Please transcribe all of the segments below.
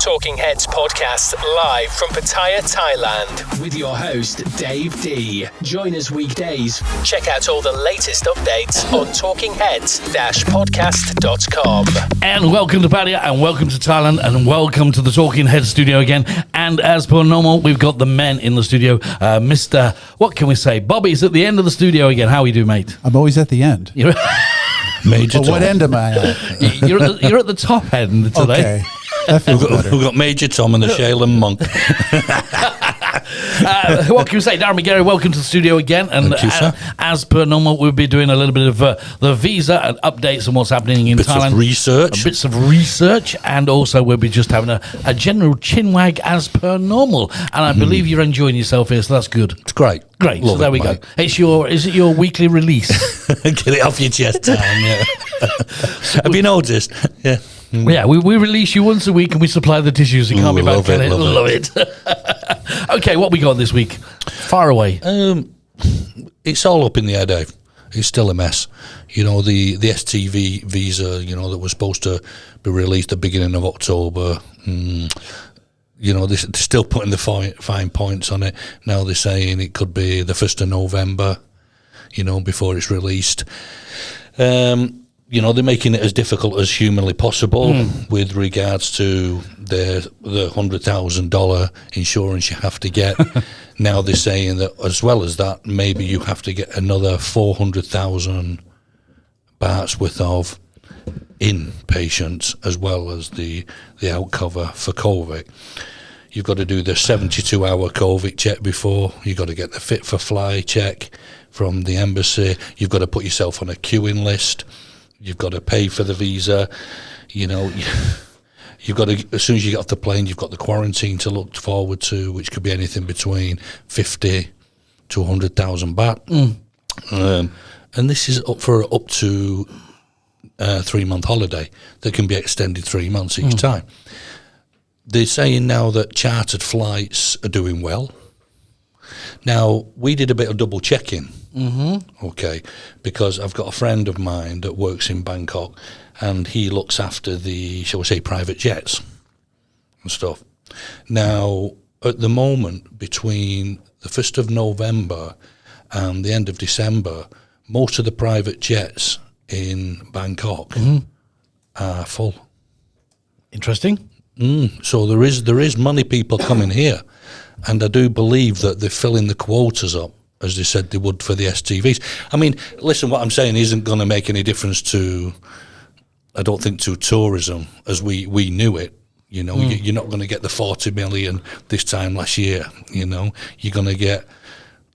Talking Heads podcast live from Pattaya, Thailand with your host Dave D. Join us weekdays. Check out all the latest updates on talkingheads-podcast.com. And welcome to Pattaya and welcome to Thailand and welcome to the Talking Heads studio again. And as per normal, we've got the men in the studio. Mr. What can we say? Bobby's at the end of the studio again. How are you doing, mate? I'm always at the end. Major Tom. What end am I at? You're at the top end today. Okay. That feels better. We've got Major Tom and the Shaolin monk. What can we say? Darren McGarry, welcome to the studio again. And Thank you, sir. As per normal, we'll be doing a little bit of the visa and updates on what's happening in Thailand. Bits of research. And also we'll be just having a general chinwag as per normal. And I believe you're enjoying yourself here, so that's good. It's great. Great. Love so there it, we mate. go. Is it your weekly release? Get it off your chest, time, yeah. Have you noticed? Yeah. Yeah, we release you once a week and we supply the tissues. You can't be back on it. Love it. Okay, what we got this week? Far away. It's all up in the air, Dave. It's still a mess. You know, the STV visa, you know, that was supposed to be released at the beginning of October. You know, they're still putting the fine points on it. Now they're saying it could be the 1st of November, you know, before it's released. You know, they're making it as difficult as humanly possible with regards to the $100,000 insurance you have to get. Now they're saying that as well as that, maybe you have to get another 400,000 bahts worth of inpatients as well as the out cover for COVID. You've got to do the 72-hour COVID check before. You've got to get the fit for fly check from the embassy. You've got to put yourself on a queuing list. You've got to pay for the visa. You know, you've got to, as soon as you get off the plane, you've got the quarantine to look forward to, which could be anything between 50 to 100,000 baht. And this is up to 3-month holiday that can be extended 3 months each time. They're saying now that chartered flights are doing well. Now, we did a bit of double checking, okay, because I've got a friend of mine that works in Bangkok and he looks after the, shall we say, private jets and stuff. Now, at the moment, between the 1st of November and the end of December, most of the private jets in Bangkok are full. Interesting. So there is money people coming here. And I do believe that they're filling the quotas up, as they said they would for the STVs. I mean, listen, what I'm saying isn't going to make any difference to, I don't think, to tourism as we knew it. You know, you're not going to get the 40 million this time last year, you know. You're going to get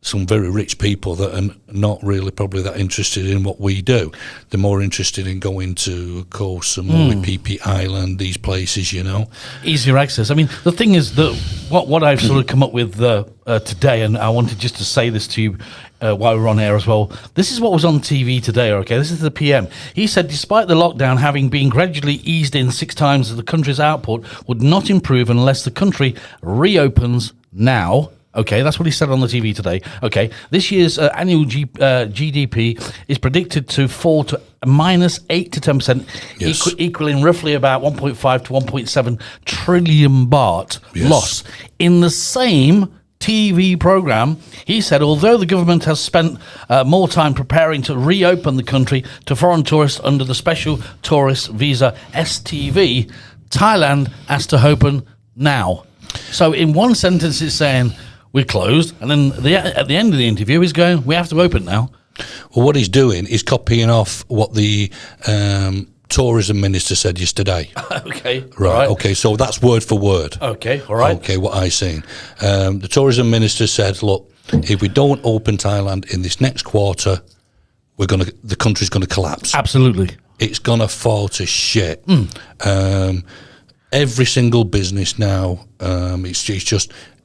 some very rich people that are not really probably that interested in what we do. They're more interested in going to Koh Samui, PP Island, these places, you know. Easier access. I mean, the thing is that what I've sort of come up with today, and I wanted just to say this to you while we're on air as well. This is what was on TV today, okay? This is the PM. He said, despite the lockdown having been gradually eased in 6 times, the country's output would not improve unless the country reopens now. Okay, that's what he said on the TV today. Okay, this year's annual GDP is predicted to fall to minus 8 to 10%, Yes. equaling roughly about 1.5 to 1.7 trillion baht loss. In the same TV program, he said, although the government has spent more time preparing to reopen the country to foreign tourists under the special tourist visa STV, Thailand has to open now. So in one sentence, it's saying we're closed, and then at the end of the interview, he's going, we have to open now. Well, what he's doing is copying off what the tourism minister said yesterday. Okay. Right. Okay. So that's word for word. Okay. All right. Okay. What I seen, the tourism minister said, "Look, if we don't open Thailand in this next quarter, the country's gonna collapse. Absolutely. It's gonna fall to shit. Every single business now,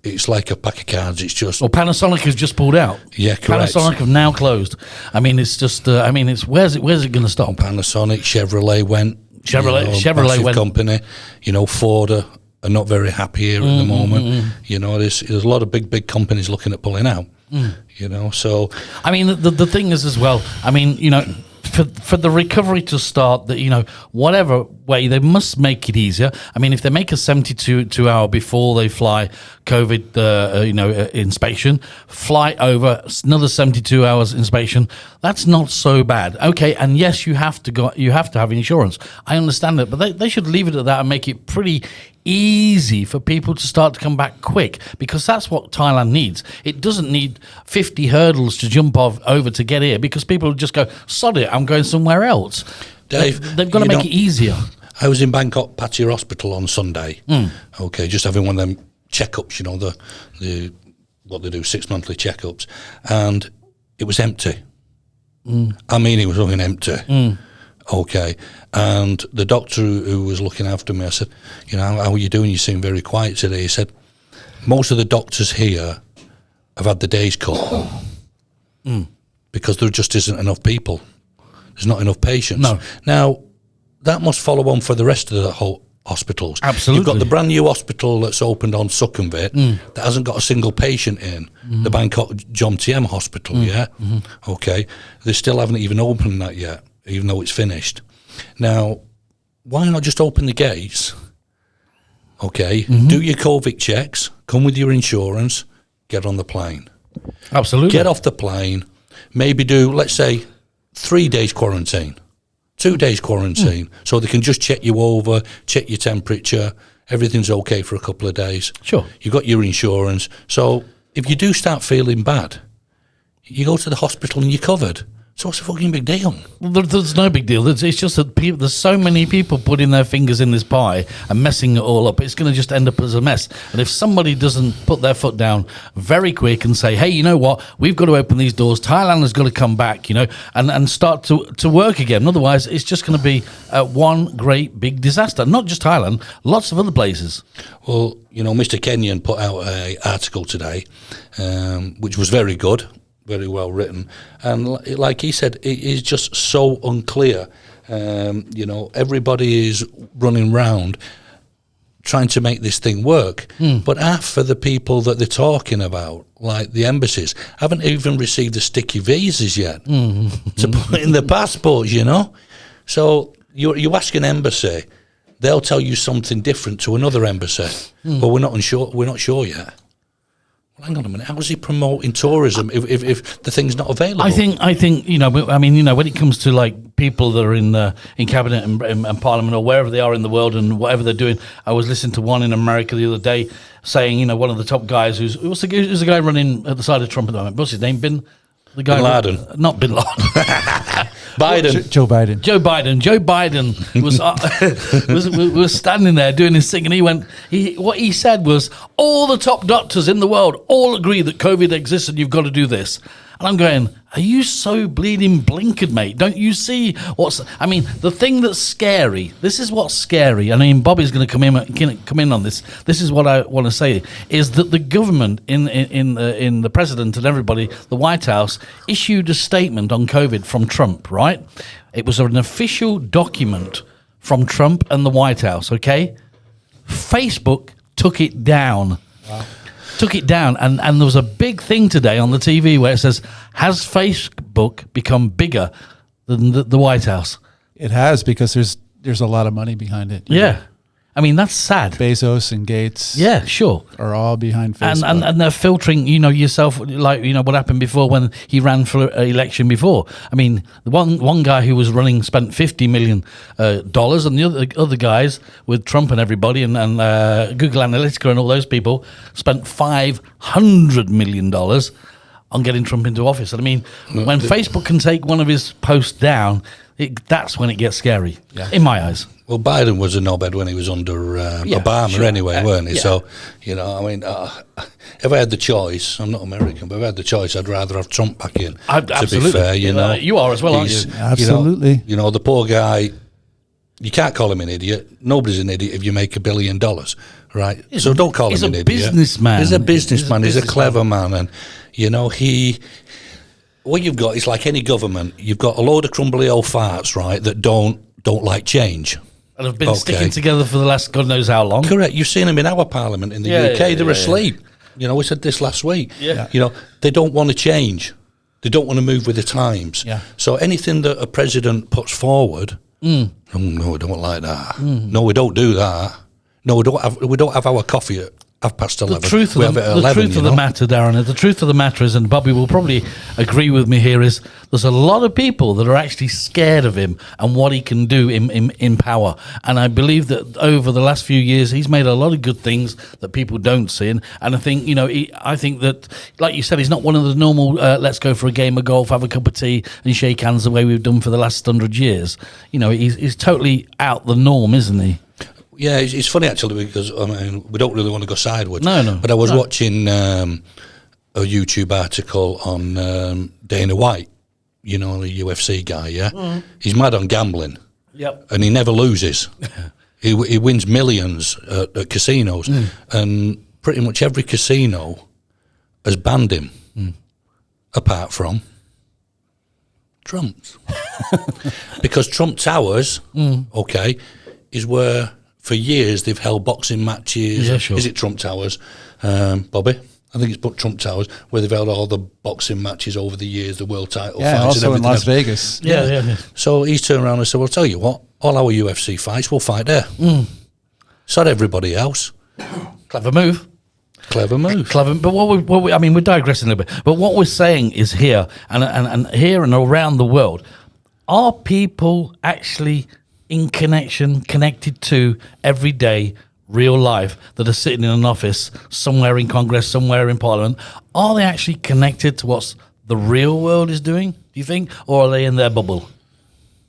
it's like a pack of cards. It's just Well, Panasonic has just pulled out. Yeah, correct. Panasonic have now closed. I mean, it's just. It's where's it going to stop? Panasonic, Chevrolet went. Chevrolet massive went. company. You know, Ford are not very happy here at the moment. You know, there's a lot of big companies looking at pulling out. You know, so I mean, the thing is as well. I mean, you know, for the recovery to start, that, you know, whatever way, they must make it easier. I mean, if they make a 72-hour before they fly COVID, inspection, fly over another 72 hours inspection, that's not so bad. Okay, and yes, you have to have insurance. I understand that, but they should leave it at that and make it pretty easy for people to start to come back quick, because that's what Thailand needs. It doesn't need 50 hurdles to jump over to get here, because people will just go, sod it, I'm going somewhere else. Dave, they've got to make it easier. I was in Bangkok Pattaya Hospital on Sunday. Okay, just having one of them checkups, the what they do, 6 monthly checkups, and it was empty. I mean, it was fucking empty. Okay, and the doctor who was looking after me, I said, how are you doing? You seem very quiet today. He said, most of the doctors here have had the days cut because there just isn't enough people. There's not enough patients. No. Now, that must follow on for the rest of the whole hospitals. Absolutely. You've got the brand new hospital that's opened on Sukhumvit that hasn't got a single patient in, the Bangkok Jomtien Hospital, Okay, they still haven't even opened that yet, even though it's finished. Now, why not just open the gates? Okay, do your COVID checks, come with your insurance, get on the plane. Absolutely. Get off the plane, maybe do, let's say, 3 days quarantine, 2 days quarantine, so they can just check you over, check your temperature, everything's okay for a couple of days. Sure. You've got your insurance. So if you do start feeling bad, you go to the hospital and you're covered. So what's the fucking big deal? Well, there's no big deal. It's just that there's so many people putting their fingers in this pie and messing it all up. It's going to just end up as a mess. And if somebody doesn't put their foot down very quick and say, hey, you know what? We've got to open these doors. Thailand has got to come back, and start to work again. Otherwise, it's just going to be one great big disaster. Not just Thailand, lots of other places. Well, Mr. Kenyon put out an article today, which was very good. Very well written, and like he said, it is just so unclear. Everybody is running round trying to make this thing work, but half of the people that they're talking about, like the embassies, haven't even received the sticky visas yet to put in their passports. So you ask an embassy, they'll tell you something different to another embassy, but we're not sure yet. Well, hang on a minute. How is he promoting tourism if the thing's not available? I think when it comes to like people that are in cabinet and parliament or wherever they are in the world and whatever they're doing, I was listening to one in America the other day saying, one of the top guys who's the guy running at the side of Trump at the moment. What's his name? Bin Laden. Not Bin Laden. Biden. Joe Biden. Joe Biden was standing there doing his thing, and what he said was, all the top doctors in the world all agree that COVID exists and you've got to do this. And I'm going, are you so bleeding blinkered, mate? Don't you see the thing that's scary, this is what's scary, Bobby's going to come in on this. This is what I want to say, is that the government, in the president and everybody, the White House, issued a statement on COVID from Trump, right? It was an official document from Trump and the White House, okay? Facebook took it down. Wow. Took it down, and there was a big thing today on the TV where it says, has Facebook become bigger than the White House? It has, because there's a lot of money behind it. Yeah. That's sad. Bezos and Gates, yeah, sure, are all behind Facebook, and they're filtering. Yourself, like what happened before when he ran for election before. The one guy who was running spent $50 million, and the other guys with Trump and everybody and Google Analytica and all those people spent $500 million on getting Trump into office. And when Facebook can take one of his posts down, that's when it gets scary, in my eyes. Well, Biden was a knobhead when he was under Obama, sure. Anyway, weren't he? Yeah. So, if I had the choice, I'm not American, but if I had the choice, I'd rather have Trump back in. Absolutely. To be fair, you are as well, aren't you? Absolutely. The poor guy, you can't call him an idiot. Nobody's an idiot if you make $1 billion, right? So don't call him an idiot. He's a businessman. He's a businessman. He's a clever man. And, what you've got is like any government, you've got a load of crumbly old farts, right, that don't like change. And have been sticking together for the last God knows how long. Correct. You've seen them in our parliament in the UK. They're asleep. We said this last week. Yeah. They don't want to change. They don't want to move with the times. Yeah. So anything that a president puts forward, Oh, no, we don't like that. No, we don't do that. No, we don't have our coffee at 11:30. The truth of we have it at 11, truth of the matter, Darren, the truth of the matter is, and Bobby will probably agree with me here, is there's a lot of people that are actually scared of him and what he can do in power. And I believe that over the last few years, he's made a lot of good things that people don't see. And I think, I think that, like you said, he's not one of the normal, let's go for a game of golf, have a cup of tea and shake hands the way we've done for the last 100 years. He's totally out the norm, isn't he? Yeah, it's funny actually because we don't really want to go sideways. No. But I was watching a YouTube article on Dana White, the UFC guy. Yeah, he's mad on gambling. Yep. And he never loses. he wins millions at casinos, and pretty much every casino has banned him, apart from Trump's, because Trump Towers, is where. For years, they've held boxing matches. Yeah, sure. Is it Trump Towers, Bobby? I think it's Trump Towers, where they've held all the boxing matches over the years, the world title fights. Also and in Las Vegas. Yeah. So he's turned around and said, well, I'll tell you what, all our UFC fights, we'll fight there. So did everybody else. Clever move. Clever move. Clever. But we're digressing a little bit. But what we're saying is here, and here and around the world, are people actually connected to everyday real life that are sitting in an office somewhere in Congress, somewhere in Parliament? Are they actually connected to what the real world is doing, do you think? Or are they in their bubble?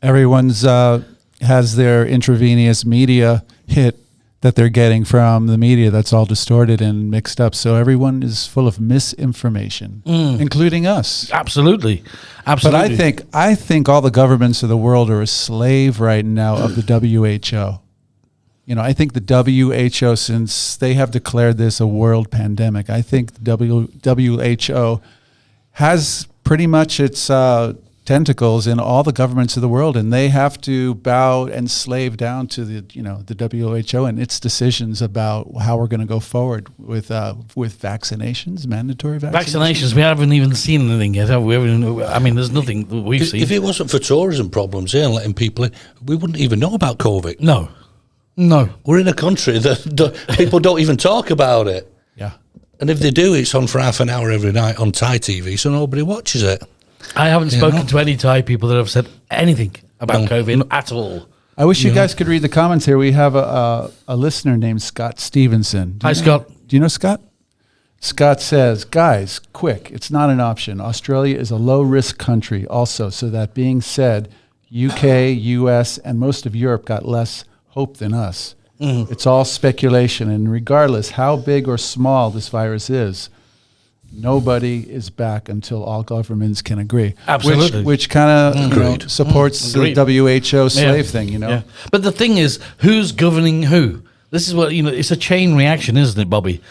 Everyone's has their intravenous media hit that they're getting from the media that's all distorted and mixed up. So everyone is full of misinformation, including us. Absolutely. But I think all the governments of the world are a slave right now of the WHO. I think the WHO, since they have declared this a world pandemic, I think the WHO has pretty much its tentacles in all the governments of the world, and they have to bow and slave down to the WHO and its decisions about how we're going to go forward with vaccinations, mandatory vaccinations. We haven't even seen anything yet, have we? There's nothing that we've seen. If it wasn't for tourism problems here and letting people in, we wouldn't even know about COVID. No. We're in a country that people don't even talk about it. Yeah. And if they do, it's on for half an hour every night on Thai TV, so nobody watches it. I haven't spoken to any Thai people that have said anything about COVID at all. I wish you guys could read the comments here. We have a listener named Scott Stevenson. Hi, Scott. Do you know Scott? Scott says, guys, quick, it's not an option. Australia is a low-risk country also. So that being said, UK, US, and most of Europe got less hope than us. It's all speculation. And regardless how big or small this virus is, nobody is back until all governments can agree. Absolutely. Which kind of supports the WHO slave thing, Yeah. But the thing is, who's governing who? This is what, it's a chain reaction, isn't it, Bobby?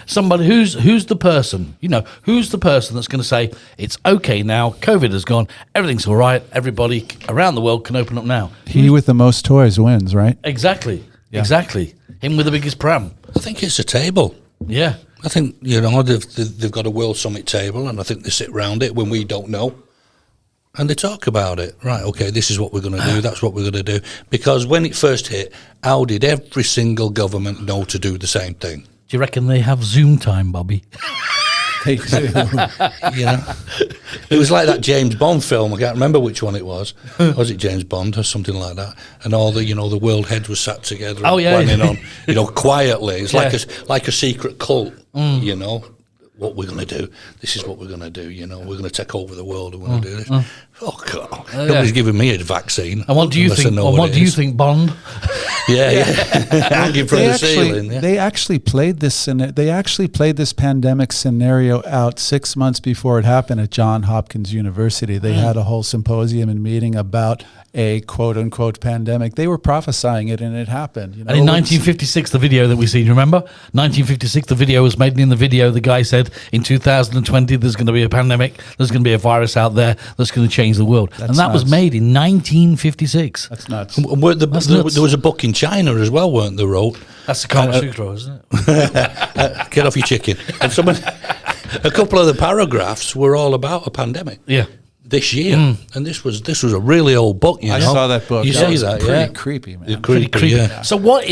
Somebody who's the person, who's the person that's going to say, it's okay now, COVID has gone, everything's all right, everybody around the world can open up now. He with the most toys wins, right? Exactly. Him with the biggest pram. I think it's a table. Yeah. I think, they've got a World Summit table, and I think they sit around it when we don't know, and they talk about it. Right, okay, this is what we're going to do, that's what we're going to do. Because when it first hit, how did every single government know to do the same thing? Do you reckon they have Zoom time, Bobby? They do. It was like that James Bond film. I can't remember which one it was. Was it James Bond or something like that? And all the the world heads were sat together planning on quietly. It's like a secret cult. What we're going to do. This is what we're going to do. We're going to take over the world. And we're going to do this. Oh God! Nobody's giving me a vaccine. And what do you think? What do you think, Bond? Yeah. Hanging from the ceiling. Yeah. They actually played this pandemic scenario out 6 months before it happened at Johns Hopkins University. They had a whole symposium and meeting about a quote-unquote pandemic. They were prophesying it, and it happened. And in 1956, the video that we see, remember? 1956, the video was made, and in the video, the guy said, in 2020, there's going to be a pandemic, there's going to be a virus out there that's going to change the world. That's and that nuts. was made in 1956. That's nuts. There was a book in China as well, weren't there, wrote? That's the Kama Sutra, isn't it? Get off your chicken. And a couple of the paragraphs were all about a pandemic. Yeah. this year, and this was a really old book. You I know? saw that book. You That see was that? pretty Yeah, creepy, man. It's Pretty creepy. Yeah. So what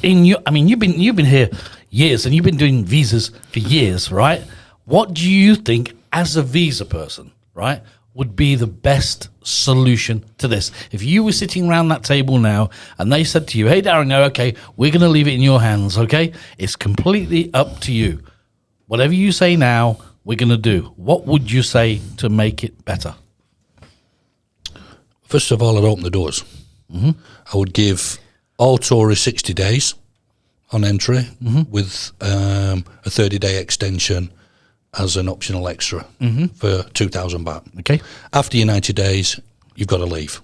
in your? I mean, you've been here years, and you've been doing visas for years, right? What do you think, as a visa person, right, would be the best solution to this? If you were sitting around that table now, and they said to you, "Hey, Darren, no, okay, we're going to leave it in your hands. Okay, it's completely up to you. Whatever you say now, we're going to do." What would you say to make it better? First of all, I'd open the doors. I would give all tourists 60 days on entry with a 30-day extension as an optional extra for 2,000 baht. Okay, After your 90 days, you've got to leave.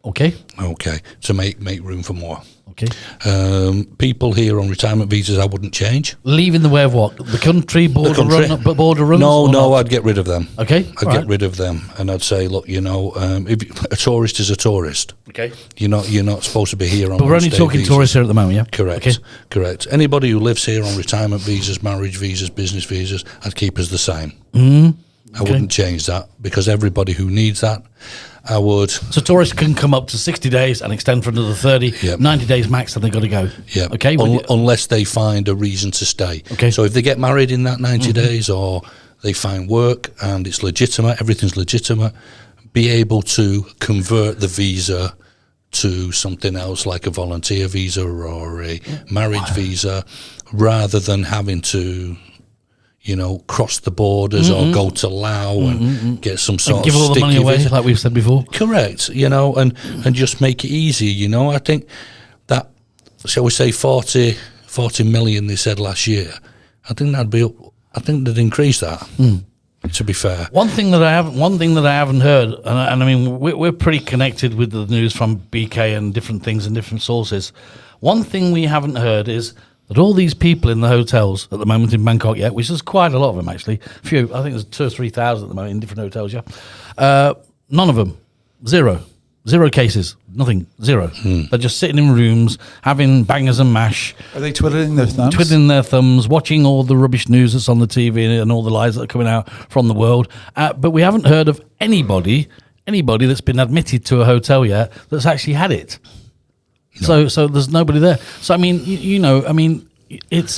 okay, Okay, to make room for more. okay. People here on retirement visas, I wouldn't change. Leave in the way of what? The country border country? border runs? No, or no, not? I'd get rid of them. Okay, I'd all get right. rid of them, and I'd say, look, you know, if a tourist is a tourist. Okay. You're not supposed to be here on. But we're only stay talking visas. tourists here at the moment, yeah? Correct. Okay. Correct. Anybody who lives here on retirement visas, marriage visas, business visas, I'd keep as the same. I wouldn't change that, because everybody who needs that, I would. So tourists can come up to 60 days and extend for another 30, Yep. 90 days max, and they've got to go. Yeah. Okay. Unless they find a reason to stay. Okay. So if they get married in that 90 days, or they find work and it's legitimate, everything's legitimate, be able to convert the visa to something else, like a volunteer visa or a marriage visa, rather than having to, you know, cross the borders or go to Laos and get some sort and give of all the money sticky away, visa. like we've said before. Correct, you know, and just make it easy, you know. I think that, shall we say, 40 million they said last year, I think that'd be up, I think they'd increase that, to be fair. One thing that I haven't heard, and I mean, we're pretty connected with the news from BK and different things and different sources. One thing we haven't heard is that all these people in the hotels at the moment in Bangkok, yeah, which is quite a lot of them actually, a few, I think there's 2,000 or 3,000 at the moment in different hotels, yeah. None of them, zero cases, nothing, zero. They're just sitting in rooms, having bangers and mash, Are they twiddling their thumbs? twiddling their thumbs, watching all the rubbish news that's on the TV and all the lies that are coming out from the world. But we haven't heard of anybody that's been admitted to a hotel yet that's actually had it. So there's nobody there. So I mean, you know, I mean, it's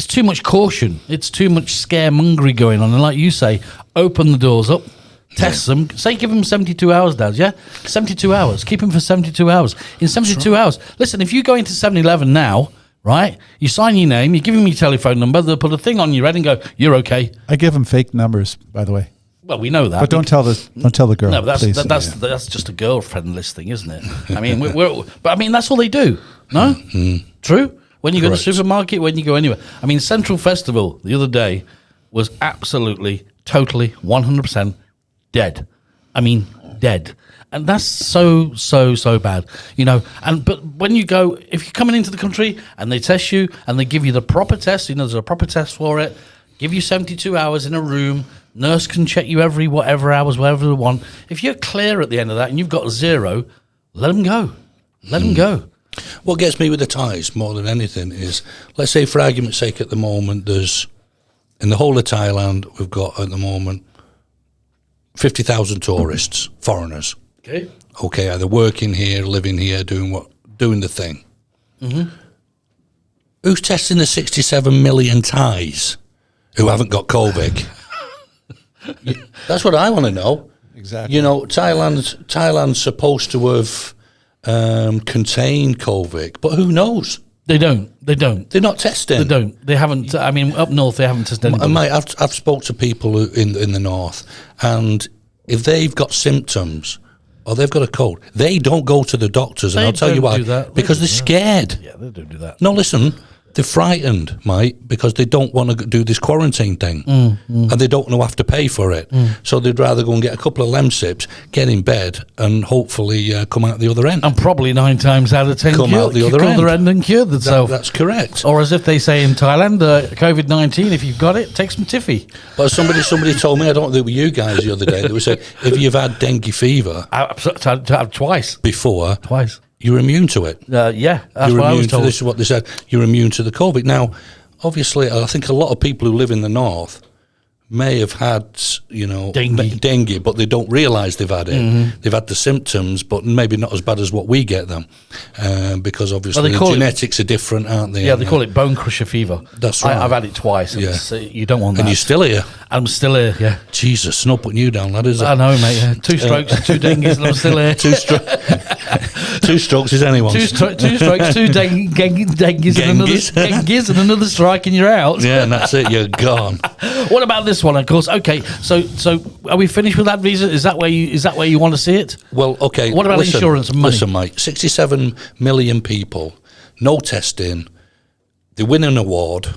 too much caution. It's too much scaremongery going on. And like you say, open the doors up. Test them. Say, give them 72 hours, Dad, yeah? 72 hours. Keep them for 72 hours. In 72 hours, listen, if you go into 7-Eleven now, right, you sign your name, you give them your telephone number, they'll put a thing on your head and go, you're okay. I give them fake numbers, by the way. Well, we know that. But don't tell the girl. No, but please. that's just a girlfriend list thing, isn't it? I mean, but I mean, that's all they do, no? True? When you go to the Correct. supermarket, when you go anywhere. I mean, Central Festival the other day was absolutely, totally, 100% dead. I mean, dead. And that's so bad, you know. But when you go, if you're coming into the country and they test you and they give you the proper test, you know, there's a proper test for it, give you 72 hours in a room, nurse can check you every whatever hours, whatever they want. If you're clear at the end of that and you've got 0, let them go. Let them go. What gets me with the Thais more than anything is, let's say for argument's sake at the moment, there's, in the whole of Thailand, we've got at the moment 50,000 tourists, foreigners. Okay. Okay, either working here, living here, doing the thing. Who's testing the 67 million Thais who haven't got COVID? That's what I want to know. Exactly. You know, Thailand's supposed to have contained COVID, but who knows? They don't. They're not testing. They don't. They haven't. I mean, up north they haven't tested anybody. And mate, I've spoke to people who, in the north, and if they've got symptoms or they've got a cold, they don't go to the doctors, and They I'll tell you don't why. do that. Because they're scared. Yeah, they don't do that. No, listen, they're frightened, mate, because they don't want to do this quarantine thing, and they don't want to have to pay for it. So they'd rather go and get a couple of Lemsips, get in bed, and hopefully come out the other end. And probably 9 times out of 10 Come out the other end. and cure themselves. That's correct. Or as if they say in Thailand, COVID-19, if you've got it, take some tiffy. But somebody told me, I don't think it were you guys the other day, that said if you've had dengue fever Twice. before, Twice. you're immune to it. Yeah, that's You're what I was immune to told. this is what they said. You're immune to the COVID. Now, obviously, I think a lot of people who live in the north may have had, Dengue. but they don't realise they've had it. They've had the symptoms, but maybe not as bad as what we get them, because obviously the genetics are different, aren't they? Yeah, they call it bone crusher fever. That's right. I've had it twice. Yeah. You don't want that. And you're still here. I'm still here, yeah. Jesus, not putting you down, lad, is it? I know, mate. Yeah. 2 strokes, 2 dengues, and I'm still here. 2 strokes is anyone's. 2 strokes, 2 dengues, and another strike, and you're out. Yeah, and that's it. You're gone. What about this one? Of course. Okay. So are we finished with that visa? Is that where you want to see it? Well, okay. What about insurance and money? Listen, mate. 67 million people, no testing. They win an award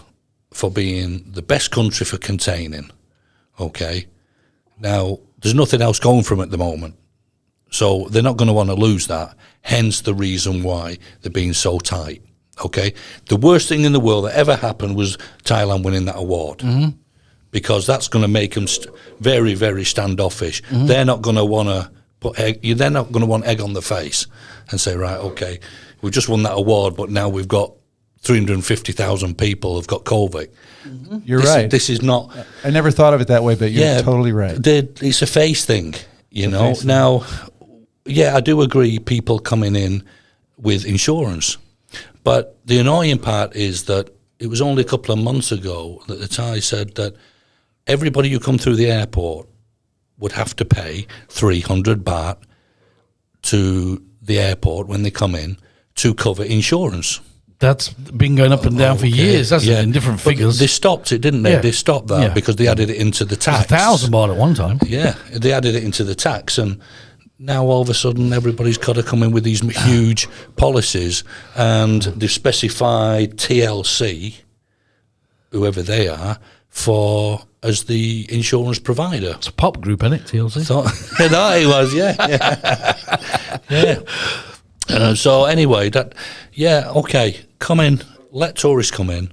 for being the best country for containing. Okay. Now, there's nothing else going for them at the moment. So they're not going to want to lose that. Hence the reason why they're being so tight. Okay. The worst thing in the world that ever happened was Thailand winning that award. Because that's going to make them very, very standoffish. They're not going to want to they're not going to want egg on the face and say, right, okay, we've just won that award, but now we've got 350,000 people have got COVID. You're right. This is not. I never thought of it that way, but you're totally right. It's a face thing, know. Now, I do agree. People coming in with insurance, but the annoying part is that it was only a couple of months ago that the Thai said that everybody who come through the airport would have to pay 300 baht to the airport when they come in to cover insurance. That's been going up and down for years, hasn't it, in different figures. But they stopped it, didn't they? Yeah. They stopped that because they added it into the tax. 1,000 baht at one time. Yeah, they added it into the tax, and now all of a sudden everybody's got to come in with these huge policies, and they've specified TLC, whoever they are, as the insurance provider. It's a pop group, isn't it, TLC? No, it was, yeah. So anyway, okay, come in, let tourists come in.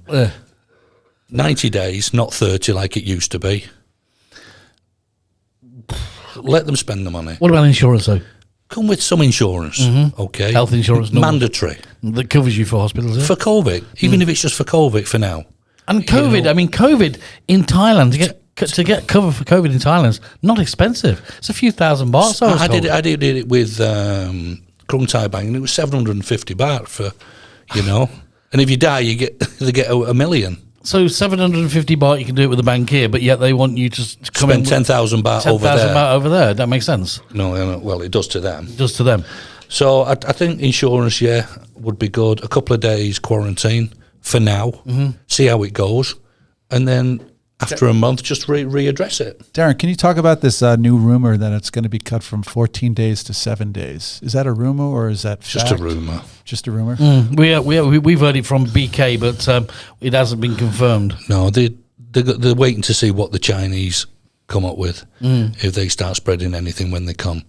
90 days, not 30 like it used to be. Let them spend the money. What about insurance, though? Come with some insurance, okay? Health insurance, mandatory. That covers you for hospitals, yeah? For COVID, even if it's just for COVID for now. And COVID, COVID in Thailand, to get cover for COVID in Thailand is not expensive. It's a few thousand baht. So I did it with Krung Thai Bank, and it was 750 baht for, and if you die, they get a million. So 750 baht, you can do it with a bank here, but yet they want you to come spend 10,000 baht over there. 10,000 baht over there. That makes sense. No, well, it does to them. It does to them. So I think insurance, would be good. A couple of days quarantine for now, see how it goes, and then after a month, just readdress it. Darren, can you talk about this new rumor that it's going to be cut from 14 days to 7 days? Is that a rumor or is that just fact? a rumor? Just a rumor? We've heard it from BK, but it hasn't been confirmed. No, they're waiting to see what the Chinese come up with, if they start spreading anything when they come.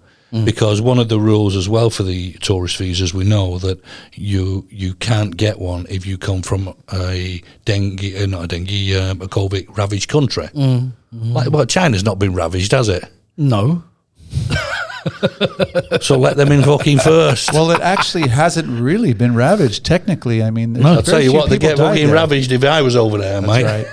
Because one of the rules as well for the tourist visas, we know that you can't get one if you come from a COVID ravaged country. Like, China's not been ravaged, has it? No. So let them in fucking first. Well, it actually hasn't really been ravaged, technically. I mean, I'll tell you what, they get fucking ravaged if I was over there, mate. Right.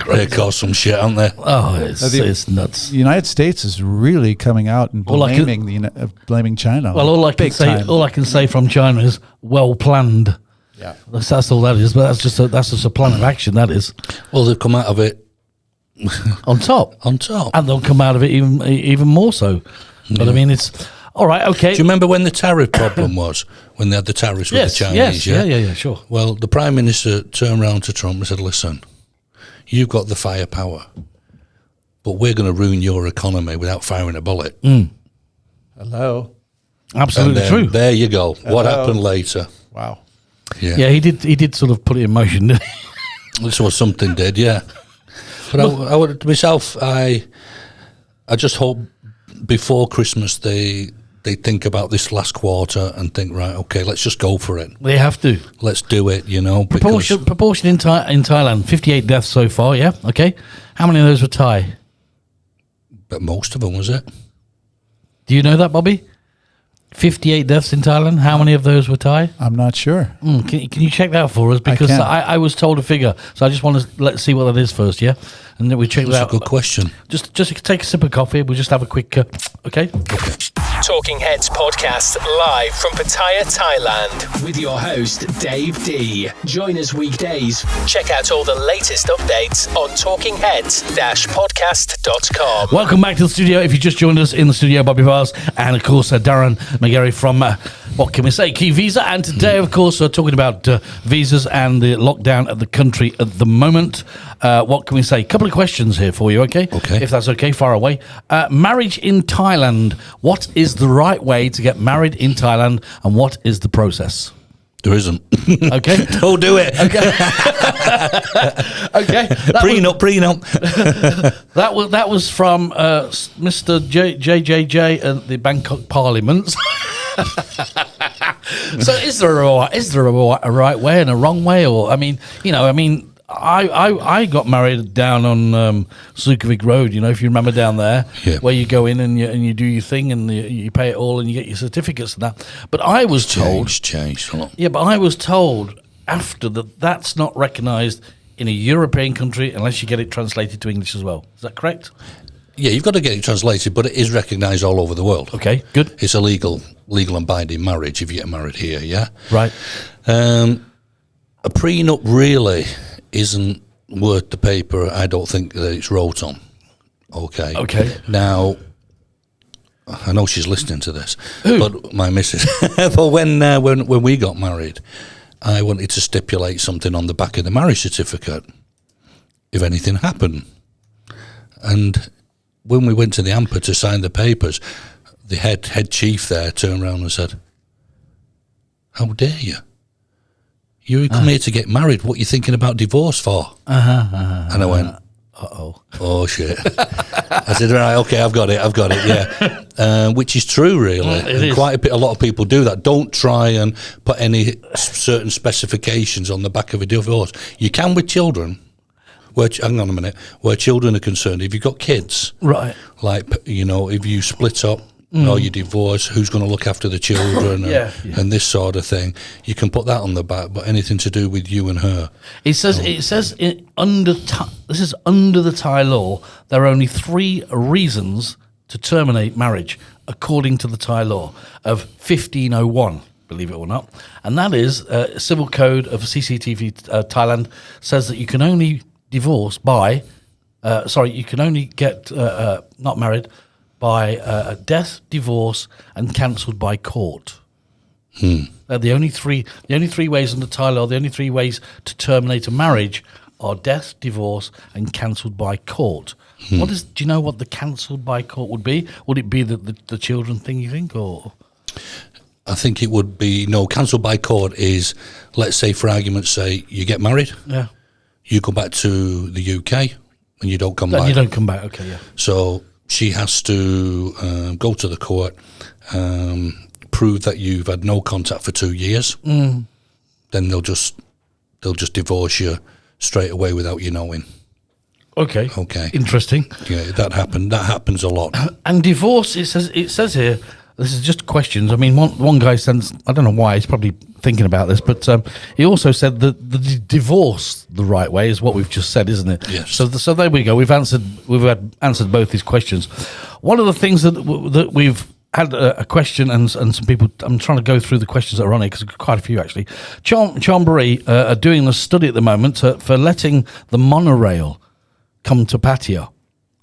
They caused some shit, aren't they? Oh, it's nuts. The United States is really coming out and blaming China. Well, all I can say from China is well planned. Yeah, that's all that is. But that's just a plan of action. That is. Well, they've come out of it on top, and they'll come out of it even more so. But I mean, it's all right. Okay. Do you remember when the tariff problem was? When they had the tariffs with the Chinese? Yeah, sure. Well, the Prime Minister turned around to Trump and said, "Listen, you've got the firepower, but we're going to ruin your economy without firing a bullet." Hello. Absolutely true. There you go. Hello. What happened later? Wow. Yeah, he did sort of put it in motion, didn't he? This was something did, yeah. But I would myself, I just hope before Christmas they think about this last quarter and think, right, okay, let's just go for it. They have to. Let's do it, Proportion in Thailand, 58 deaths so far, yeah? Okay. How many of those were Thai? But most of them, was it? Do you know that, Bobby? 58 deaths in Thailand. How many of those were Thai? I'm not sure. Can you check that for us? Because can. I was told a figure, so I just want to let's see what that is first, yeah? And then we check that That's out. a good question. Just take a sip of coffee. We'll just have a quick, okay? Talking Heads podcast live from Pattaya, Thailand with your host Dave D. Join us weekdays. Check out all the latest updates on talkingheads-podcast.com. Welcome back to the studio. If you just joined us in the studio, Bobby Vars and of course Darren McGarry from what can we say, Key Visa. And today, of course, we're talking about visas and the lockdown of the country at the moment. What can we say? A couple of questions here for you, okay? Okay. If that's okay, far away. Marriage in Thailand. What is the right way to get married in Thailand, and what is the process? There isn't. Okay. Don't do it. Okay. Okay. Prenup. That was from Mr. JJJ at the Bangkok Parliament. So is there a right way and a wrong way, or I got married down on Sukhumvit Road. If you remember down there, Yeah. where you go in and you do your thing and you pay it all and you get your certificates and that. But I was told, Changed a lot. yeah, but I was told after that's not recognised in a European country unless you get it translated to English as well. Is that correct? Yeah, you've got to get it translated, but it is recognised all over the world. Okay, good. It's a legal and binding marriage if you get married here, yeah? Right. A prenup really isn't worth the paper, I don't think, that it's wrote on. Okay. Okay. Now, I know she's listening to this, Who? but my missus. But when we got married, I wanted to stipulate something on the back of the marriage certificate if anything happened. And when we went to the AMPA to sign the papers, the head chief there turned around and said, "How dare you? You come here to get married. What are you thinking about divorce for?" And I went, "Oh shit!" I said, "Right, okay, I've got it. Yeah," which is true, really. It And is. quite a lot of people do that. Don't try and put any certain specifications on the back of a divorce. You can with children. Hang on a minute. Where children are concerned, if you've got kids, Right. like, if you split up or you divorce, who's going to look after the children and this sort of thing, you can put that on the back. But anything to do with you and her, It says this is under the Thai law. There are only 3 reasons to terminate marriage, according to the Thai law of 1501. Believe it or not, and that is Civil Code of CCTV Thailand says that you can only divorce by, you can only get not married by death, divorce, and cancelled by court. The only three ways under Thai law, the only 3 ways to terminate a marriage are death, divorce, and cancelled by court. Do you know what the cancelled by court would be? Would it be the children thing, you think, or? I think it would be, cancelled by court is, let's say for argument's sake, you get married, Yeah. you go back to the UK and you don't come Then back. you don't come back, okay, yeah. So she has to go to the court, prove that you've had no contact for 2 years. Then they'll just divorce you straight away without you knowing. Okay. Okay. Interesting. Yeah, that happens a lot. And divorce, it says here, this is just questions. I mean, one guy sends, I don't know why, he's probably thinking about this, but he also said that the divorce the right way is what we've just said, isn't it? Yes. So there we go. We've answered both these questions. One of the things that we've had a question and some people, I'm trying to go through the questions that are on here because quite a few actually. Chonburi are doing a study at the moment for letting the monorail come to Pattaya.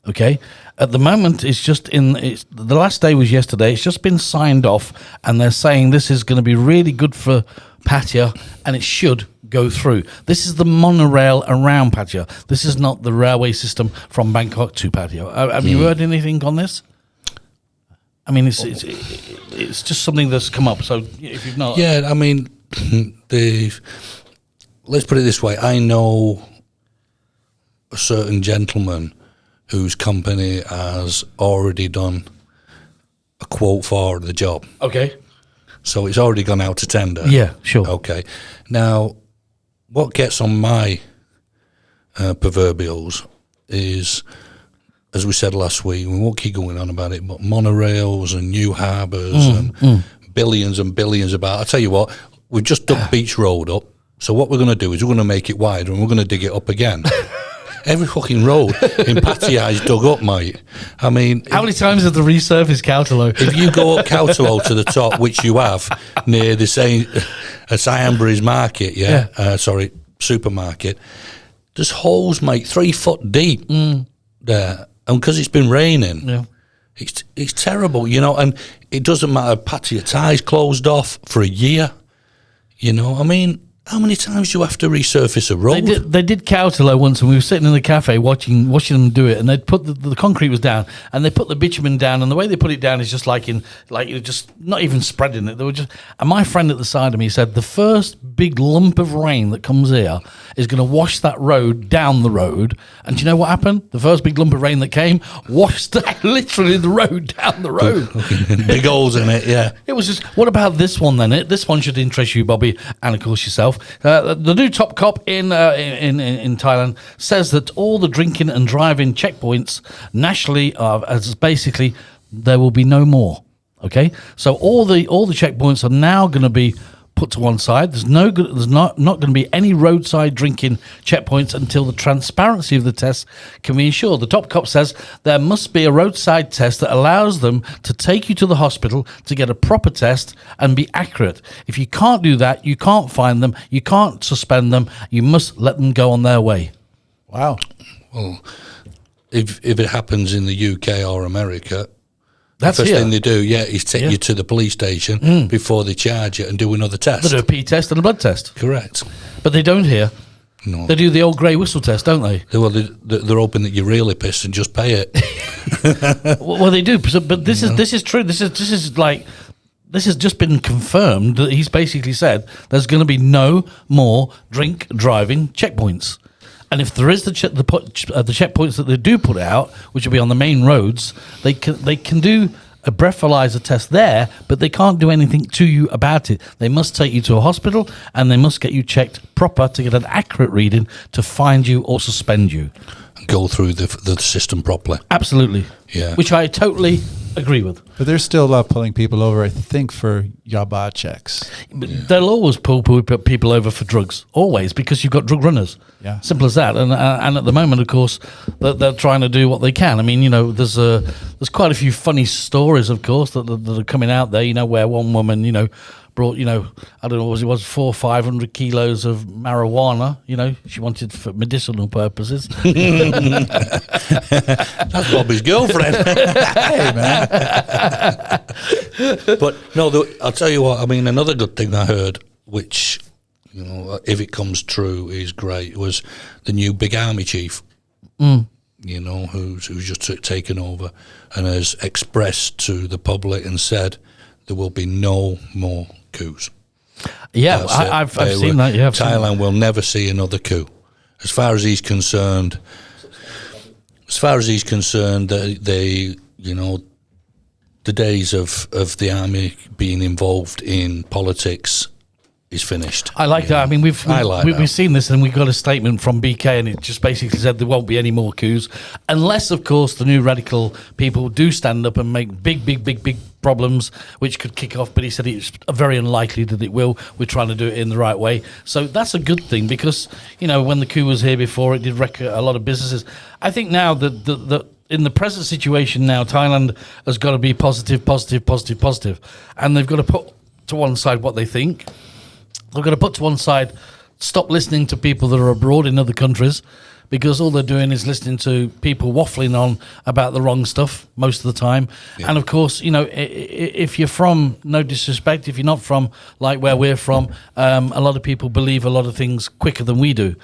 Okay, at the moment it's the last day was yesterday. It's just been signed off, and they're saying this is going to be really good for Pattaya, and it should go through. This is the monorail around Pattaya. This is not the railway system from Bangkok to Pattaya. Have you heard anything on this? I mean, it's just something that's come up. So if you've not, Yeah, I mean, let's put it this way. I know a certain gentleman whose company has already done a quote for the job. okay, So it's already gone out to tender. yeah, sure, Okay. Now, what gets on my proverbials is, as we said last week, we won't keep going on about it, but monorails and new harbours and billions and billions about. I tell you what, we've just dug Beach Road up. So what we're going to do is we're going to make it wider and we're going to dig it up again. Every fucking road in Pattaya is dug up, mate. I mean, How many times have they resurfaced Cowtalo? if you go up Cowtalo to the top, which you have near the Sainsbury's market, supermarket, there's holes, mate, 3 foot deep there, and because it's been raining. Yeah. It's terrible, you know, and it doesn't matter. Pattaya Thai's closed off for a year, you know. I mean, how many times do you have to resurface a road? They did Cowtalo once, and we were sitting in the cafe watching them do it, and they'd put the concrete was down, and they put the bitumen down, and the way they put it down is just just not even spreading it. They were just, and my friend at the side of me said the first big lump of rain that comes here is going to wash that road down the road, and do you know what happened? The first big lump of rain that came washed literally the road down the road. Big holes in it, yeah. It was just, what about this one then? This one should interest you, Bobby, and of course yourself. The new top cop in Thailand says that all the drinking and driving checkpoints nationally are as basically there will be no more. Okay, so all the checkpoints are now going to be put to one side. There's not going to be any roadside drinking checkpoints until the transparency of the tests can be ensured. The top cop says there must be a roadside test that allows them to take you to the hospital to get a proper test and be accurate. If you can't do that, you can't fine them, you can't suspend them, you must let them go on their way. Wow. Well, if it happens in the UK or America, That's the first here. thing they do, is take you to the police station before they charge you and do another test. They do a pee test and a blood test, Correct. but they don't here. No. They do the old grey whistle test, don't they? Well, they're hoping that you're really pissed and just pay it. Well, they do, but this is true. This has just been confirmed that he's basically said there's going to be no more drink driving checkpoints. And if there is the checkpoints that they do put out, which will be on the main roads, they can do a breathalyzer test there, but they can't do anything to you about it. They must take you to a hospital and they must get you checked proper to get an accurate reading to find you or suspend you. Go through the system properly. Absolutely. Yeah. Which I totally agree with. But they're still pulling people over, I think, for yaba checks. But they'll always pull people over for drugs, always, because you've got drug runners. Yeah. Simple as that. And at the moment, of course, they're trying to do what they can. I mean, you know, there's quite a few funny stories, of course, that are coming out there. You know, where one woman, you know, brought, you know, I don't know what it was, 400 or 500 kilos of marijuana. You know, she wanted for medicinal purposes. That's Bobby's girlfriend. Hey, man. But no, I'll tell you what. I mean, another good thing I heard, which, you know, if it comes true, is great, was the new big army chief. You know, who's just taken over and has expressed to the public and said there will be no more coups. Yeah, I've seen that. Yeah, Thailand will never see another coup. As far as he's concerned, they, you know, the days of the army being involved in politics is finished. I like that. I mean, we've seen this, and we got a statement from BK, and it just basically said there won't be any more coups, unless, of course, the new radical people do stand up and make big problems, which could kick off. But he said it's very unlikely that it will. We're trying to do it in the right way, so that's a good thing, because, you know, when the coup was here before, it did wreck a lot of businesses. I think now that in the present situation now, Thailand has got to be positive, and they've got to put to one side what they think. They're going to put to one side, stop listening to people that are abroad in other countries, because all they're doing is listening to people waffling on about the wrong stuff most of the time. Yeah. And of course, you know, if you're from, no disrespect, if you're not from like where we're from, a lot of people believe a lot of things quicker than we do.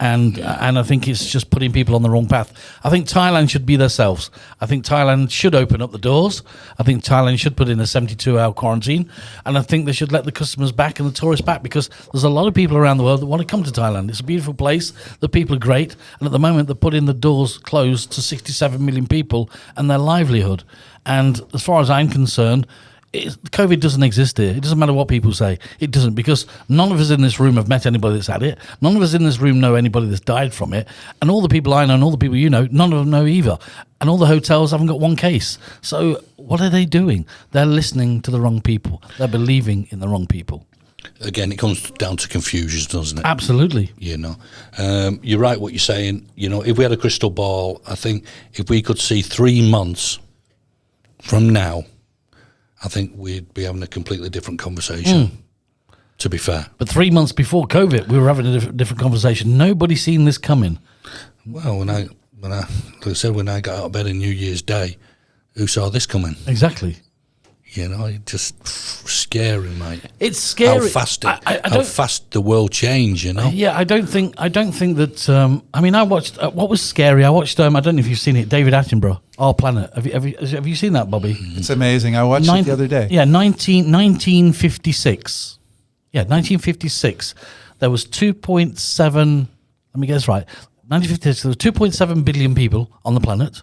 And I think it's just putting people on the wrong path. I think Thailand should be themselves. I think Thailand should open up the doors. I think Thailand should put in a 72-hour quarantine. And I think they should let the customers back and the tourists back, because there's a lot of people around the world that want to come to Thailand. It's a beautiful place. The people are great. And at the moment, they're putting the doors closed to 67 million people and their livelihood. And as far as I'm concerned, COVID doesn't exist here. It doesn't matter what people say. It doesn't, because none of us in this room have met anybody that's had it. None of us in this room know anybody that's died from it. And all the people I know and all the people you know, none of them know either. And all the hotels haven't got one case. So what are they doing? They're listening to the wrong people. They're believing in the wrong people. Again, it comes down to confusion, doesn't it? Absolutely. You know, you're right what you're saying. You know, if we had a crystal ball, I think if we could see 3 months from now, I think we'd be having a completely different conversation, to be fair. But 3 months before COVID, we were having a different conversation. Nobody's seen this coming. Well, when I like I said, when I got out of bed on New Year's Day, who saw this coming? Exactly. You know, it's just scary, mate. It's scary. How fast the world changed, you know? Yeah, I don't think that. I mean, I watched. What was scary? I watched. I don't know if you've seen it. David Attenborough, Our Planet. Have you seen that, Bobby? It's amazing. I watched it the other day. Yeah, 1956. Yeah, 1956. There was 2.7. Let me get this right. 1956. There was 2.7 billion people on the planet.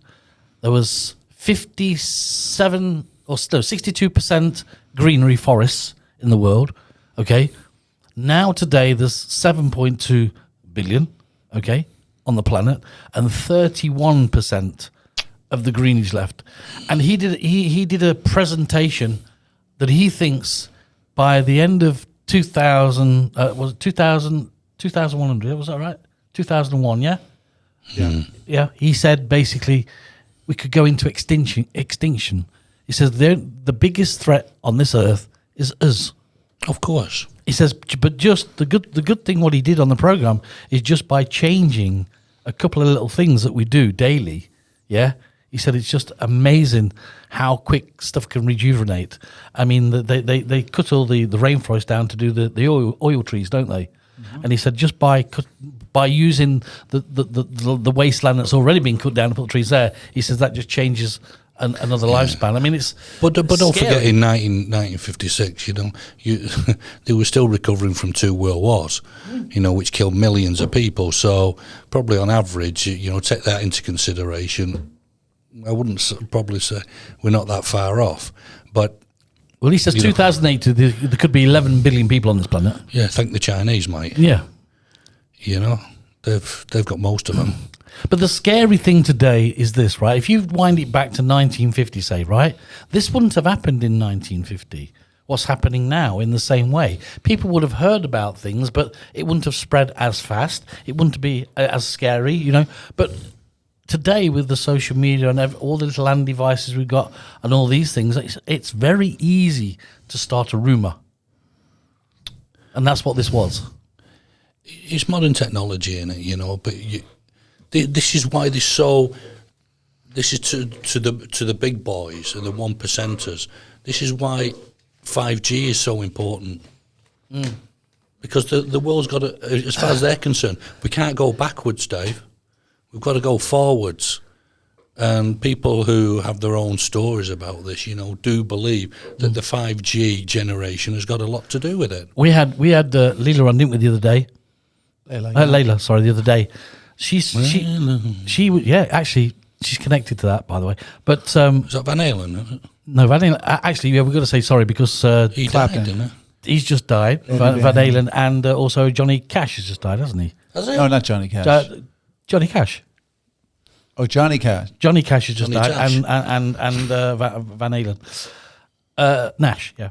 There was 62% greenery forests in the world. Okay, now today there's 7.2 billion. Okay, on the planet, and 31% of the greenage left. And he did a presentation that he thinks by the end of 2000 was it 2100? Was that right? 2001, yeah? Yeah. Yeah, he said basically we could go into extinction. He says the biggest threat on this earth is us. Of course. He says, but just the good thing what he did on the program is just by changing a couple of little things that we do daily. Yeah, he said it's just amazing how quick stuff can rejuvenate. I mean, they cut all the rainforest down to do the oil trees, don't they? Mm-hmm. And he said just by using the wasteland that's already been cut down and put trees there, he says that just changes another lifespan. I mean, it's but don't forget in 1956, you know, they were still recovering from 2 world wars, you know, which killed millions of people. So probably on average, you know, take that into consideration. I wouldn't probably say we're not that far off, but. Well, he says 2008 there could be 11 billion people on this planet. Yeah, thank the Chinese, mate. Yeah, you know, they've got most of them. But the scary thing today is this, right? If you wind it back to 1950, say, right, this wouldn't have happened in 1950. What's happening now in the same way? People would have heard about things, but it wouldn't have spread as fast. It wouldn't be as scary, you know. But today, with the social media and all the little land devices we've got and all these things, it's very easy to start a rumour. And that's what this was. It's modern technology in it, you know, but this is why this is to the big boys and the 1%ers. This is why 5G is so important. Because the world's got to, as far as they're concerned, we can't go backwards, Dave. We've got to go forwards. And people who have their own stories about this, you know, do believe that the 5G generation has got a lot to do with it. We had Leila on, didn't we, the other day? Layla, sorry, the other day. Actually, she's connected to that, by the way. But is that Van Halen? No, Van Halen. Actually, we've got to say sorry because he died, didn't he? He's just died. Van Halen, and also Johnny Cash has just died, hasn't he? Has he? No, not Johnny Cash. Johnny Cash. Oh, Johnny Cash. Johnny Cash has just died, Cash. and Van Halen. Nash, yeah.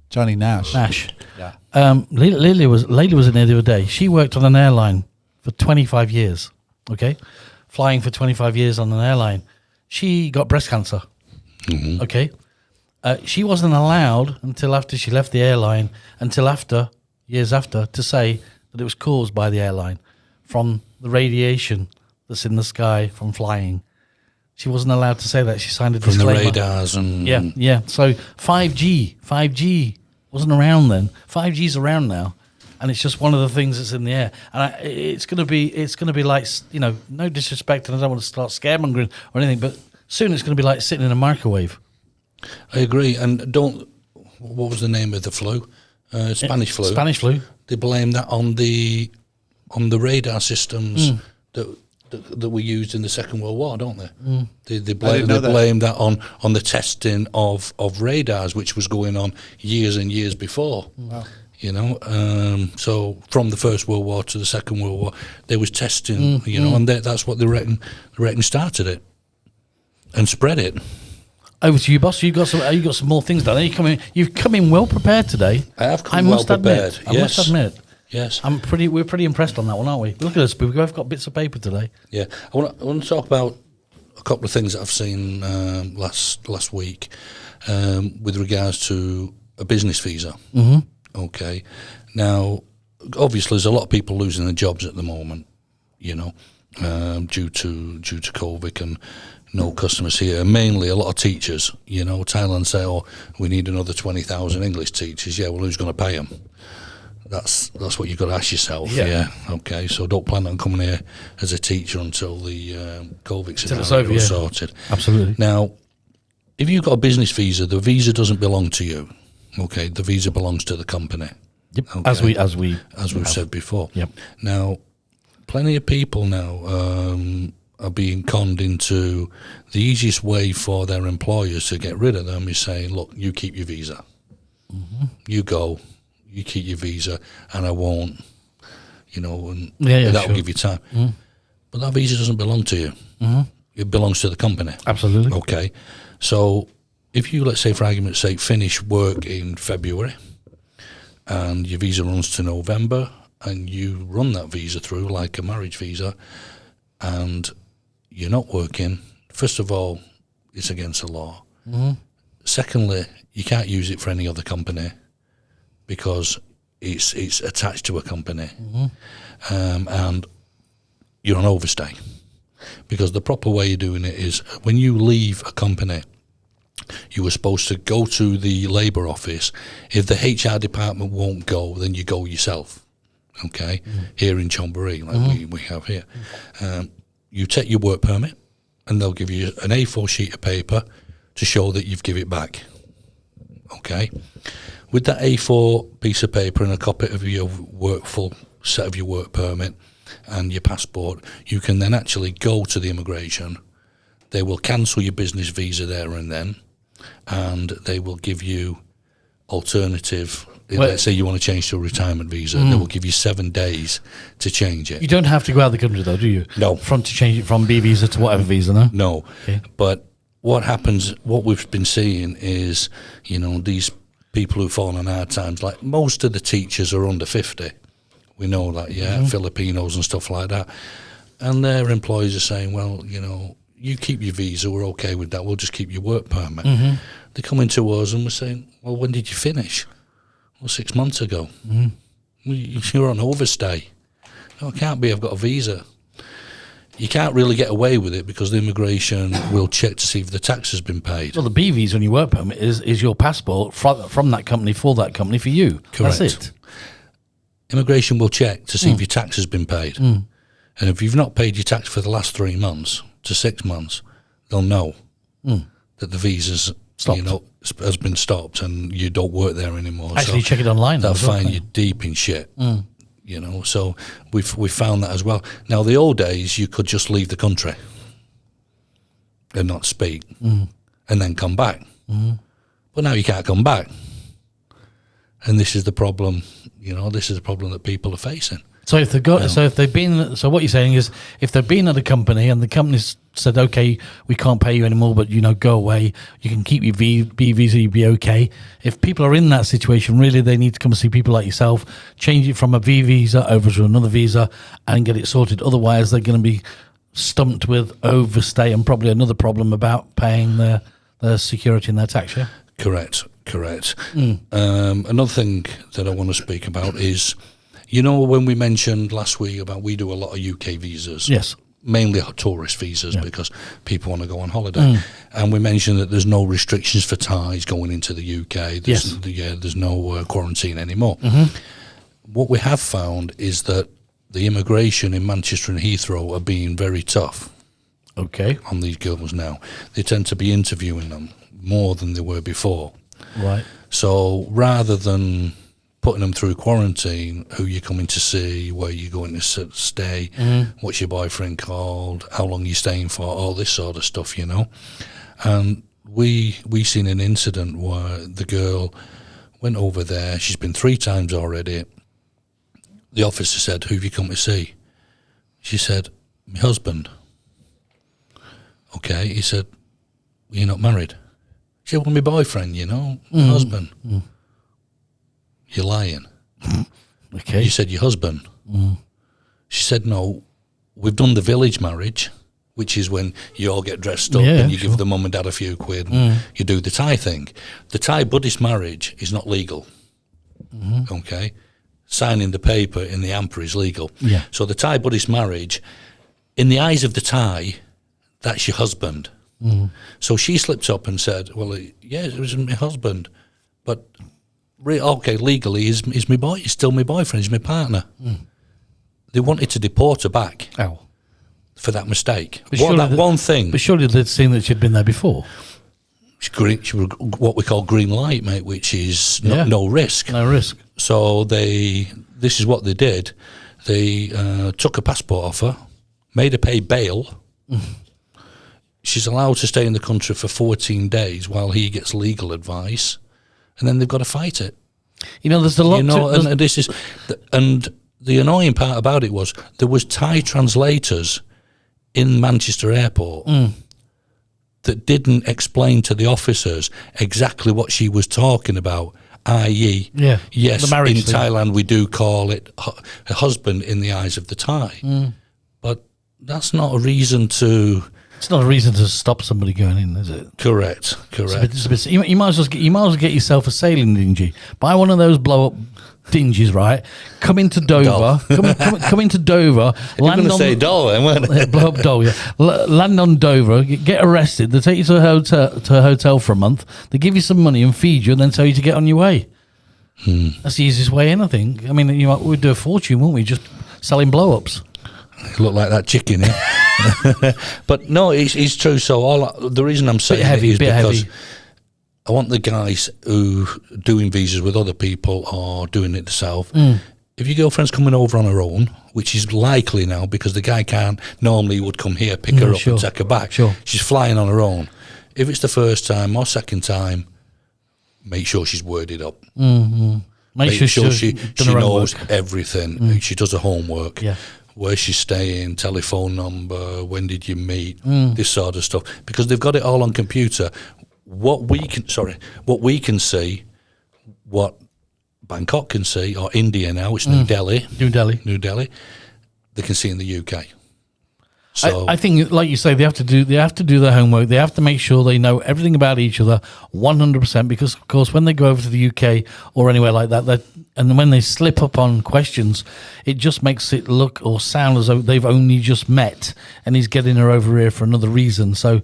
Johnny Nash. Yeah. Layla was in there the other day. She worked on an airline for 25 years. Okay, flying for 25 years on an airline. She got breast cancer. Mm-hmm. Okay, she wasn't allowed until after she left the airline, years after, to say that it was caused by the airline from the radiation that's in the sky from flying. She wasn't allowed to say that. She signed a disclaimer. From the radars and... Yeah. So 5G wasn't around then. 5G's around now, and it's just one of the things that's in the air. And it's going to be like, you know, no disrespect, and I don't want to start scaremongering or anything, but soon it's going to be like sitting in a microwave. I agree. And what was the name of the flu? Spanish flu. Spanish flu. They blame that on the radar systems that that were used in the Second World War, don't they? They didn't know that. blame that on the testing of radars, which was going on years and years before. Wow. You know, so from the First World War to the Second World War, there was testing. And that's what they reckon started it and spread it. Over to you, boss. You got some more things done. You've come in well prepared today. I have come well prepared. I must admit. Yes. We're pretty impressed on that one, aren't we? Look at us. We've got bits of paper today. Yeah. I want to talk about a couple of things that I've seen last week with regards to a business visa. Mm-hmm. Okay. Now, obviously, there's a lot of people losing their jobs at the moment, due to COVID and no customers here. Mainly a lot of teachers, Thailand say, we need another 20,000 English teachers. Yeah, well, who's going to pay them? That's what you've got to ask yourself. Yeah. Okay. So don't plan on coming here as a teacher until the COVID scenario is sorted. Absolutely. Now, if you've got a business visa, the visa doesn't belong to you. Okay. The visa belongs to the company. Yep. Okay? As we've said before. Yep. Now, plenty of people now are being conned into the easiest way for their employers to get rid of them is saying, look, you keep your visa. Mm-hmm. You go. You keep your visa, and I won't, and that'll give you time. Mm-hmm. But that visa doesn't belong to you. Mm-hmm. It belongs to the company. Absolutely. Okay. So if you, let's say, for argument's sake, finish work in February, and your visa runs to November, and you run that visa through like a marriage visa, and you're not working, first of all, it's against the law. Mm-hmm. Secondly, you can't use it for any other company, because it's attached to a company, and you're on overstay. Because the proper way of doing it is when you leave a company, you were supposed to go to the labour office. If the HR department won't go, then you go yourself. Okay, here in Chonburi, like we have here, you take your work permit, and they'll give you an A4 sheet of paper to show that you've given it back. Okay. With that A4 piece of paper and a copy of your full set of your work permit and your passport, you can then actually go to the immigration. They will cancel your business visa there and then, and they will give you alternative. Let's say you want to change to a retirement visa, they will give you 7 days to change it. You don't have to go out of the country, though, do you? No. To change it from B visa to whatever visa, no? No. Okay. But what happens, what we've been seeing is, these people who fall on hard times, like most of the teachers are under 50. We know that, Filipinos and stuff like that. And their employers are saying, well, you keep your visa, we're okay with that, we'll just keep your work permit. Mm-hmm. They come into us and we're saying, well, when did you finish? Well, 6 months ago. Mm-hmm. You're on overstay. No, it can't be, I've got a visa. You can't really get away with it because the immigration will check to see if the tax has been paid. Well, the B visa on your work permit is your passport from that company for that company for you. Correct. That's it. Immigration will check to see if your tax has been paid. And if you've not paid your tax for the last 3 months to 6 months, they'll know that the visa's has been stopped and you don't work there anymore. Actually, check it online. They'll find you deep in shit. So we found that as well. Now, the old days, you could just leave the country and not speak and then come back. But now you can't come back. And this is the problem, this is the problem that people are facing. So if what you're saying is, if they've been at a company and the company's said, okay, we can't pay you anymore, but go away, you can keep your B visa, you'll be okay. If people are in that situation, really they need to come and see people like yourself, change it from a V visa over to another visa and get it sorted. Otherwise, they're going to be stumped with overstay and probably another problem about paying their security and their tax. Yeah? Correct. Another thing that I want to speak about is, when we mentioned last week about we do a lot of UK visas. Yes. Mainly tourist visas because people want to go on holiday. And we mentioned that there's no restrictions for Thais going into the UK. There's no quarantine anymore. What we have found is that the immigration in Manchester and Heathrow are being very tough. Okay. On these girls now. They tend to be interviewing them more than they were before. Right. So rather than putting them through quarantine, who you're coming to see, where you're going to stay, what's your boyfriend called, how long you're staying for, all this sort of stuff, you know. And we seen an incident where the girl went over there. She's been 3 times already. The officer said, who have you come to see? She said, my husband. Okay, he said, you're not married? She said, well, my boyfriend, you know, my husband. You're lying. Okay. You said your husband. She said, no, we've done the village marriage, which is when you all get dressed up and you give the mum and dad a few quid and you do the Thai thing. The Thai Buddhist marriage is not legal. Okay? Signing the paper in the hamper is legal. Yeah. So the Thai Buddhist marriage, in the eyes of the Thai, that's your husband. So she slipped up and said, well, yeah, it was my husband. But, okay, legally, he's my boy. He's still my boyfriend. He's my partner. They wanted to deport her back for that mistake. One thing. But surely they'd seen that she'd been there before. She was what we call green light, mate, which is no risk. No risk. So this is what they did. They took a passport off her, made her pay bail. She's allowed to stay in the country for 14 days while he gets legal advice, and then they've got to fight it. You know, there's a lot. And the annoying part about it was there was Thai translators in Manchester Airport that didn't explain to the officers exactly what she was talking about. I.e., yes, the marriage in thing. Thailand we do call it a husband in the eyes of the Thai, but that's not a reason to. It's not a reason to stop somebody going in, is it? Correct. You might as well get yourself a sailing dinghy. Buy one of those blow up dingies, right? Come into Dover. come into Dover. You're going to say Dover, weren't it? Blow up Dover. Land on Dover. Get arrested. They take you to a hotel for a month. They give you some money and feed you, and then tell you to get on your way. That's the easiest way in, I think. I mean, we'd do a fortune, wouldn't we? Just selling blow ups. Look like that chicken, yeah. But no, it's true. So the reason I'm saying it is because I want the guys who doing visas with other people or doing it themselves. If your girlfriend's coming over on her own, which is likely now because the guy can't normally would come here, pick her up and take her back. Sure. She's flying on her own. If it's the first time or second time, make sure she's worded up. Make sure she knows everything. She does her homework. Yeah. Where she's staying, telephone number, when did you meet, this sort of stuff, because they've got it all on computer. What we can see, what Bangkok can see, or India now, it's New Delhi, they can see in the UK. So I think, like you say, they have to do their homework. They have to make sure they know everything about each other 100%. Because, of course, when they go over to the UK or anywhere like that, and when they slip up on questions, it just makes it look or sound as though they've only just met, and he's getting her over here for another reason. So